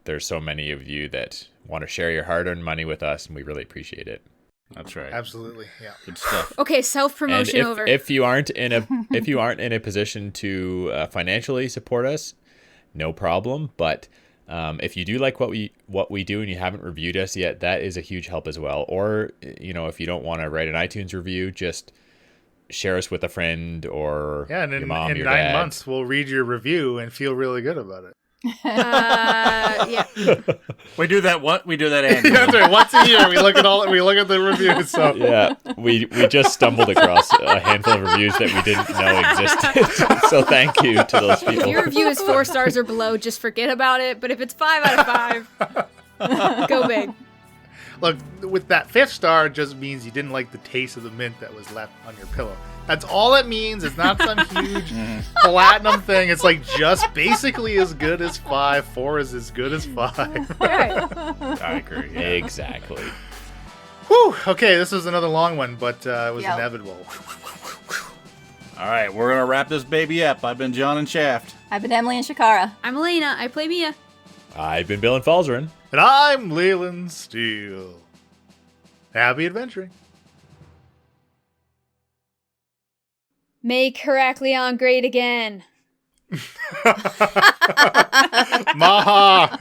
there's so many of you that want to share your hard-earned money with us, and we really appreciate it. That's right. Absolutely, yeah. Good stuff. Okay, And self-promotion over. if you aren't in a position to financially support us, no problem. But if you do like what we do and you haven't reviewed us yet, that is a huge help as well. Or if you don't want to write an iTunes review, just share us with a friend or Yeah, and your in mom, your 9 dad. months, we'll read your review and feel really good about it. Yeah. We do that. We do that annually. That's right. Once a year, we look at the reviews. So Yeah, we just stumbled across a handful of reviews that we didn't know existed. So thank you to those If people. your review is 4 stars or below, just forget about it. But if it's 5 out of 5, go big. look, with that 5th star, it just means you didn't like the taste of the mint that was left on your pillow. That's all it means. It's not some huge platinum thing. It's like just basically as good as 5. 4 is as good as 5. I agree. Yeah. Exactly. Whew. Okay, this was another long one, but it was Yep. inevitable. All right, we're gonna wrap this baby up. I've been John and Shaft. I've been Emily and Shakara. I'm Elena. I play Mia. I've been Bill and Falzarin. And I'm Leland Steele. Happy adventuring. Make Heraklion great again. Maha!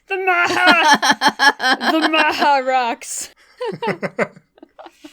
The Maha! The Maha rocks.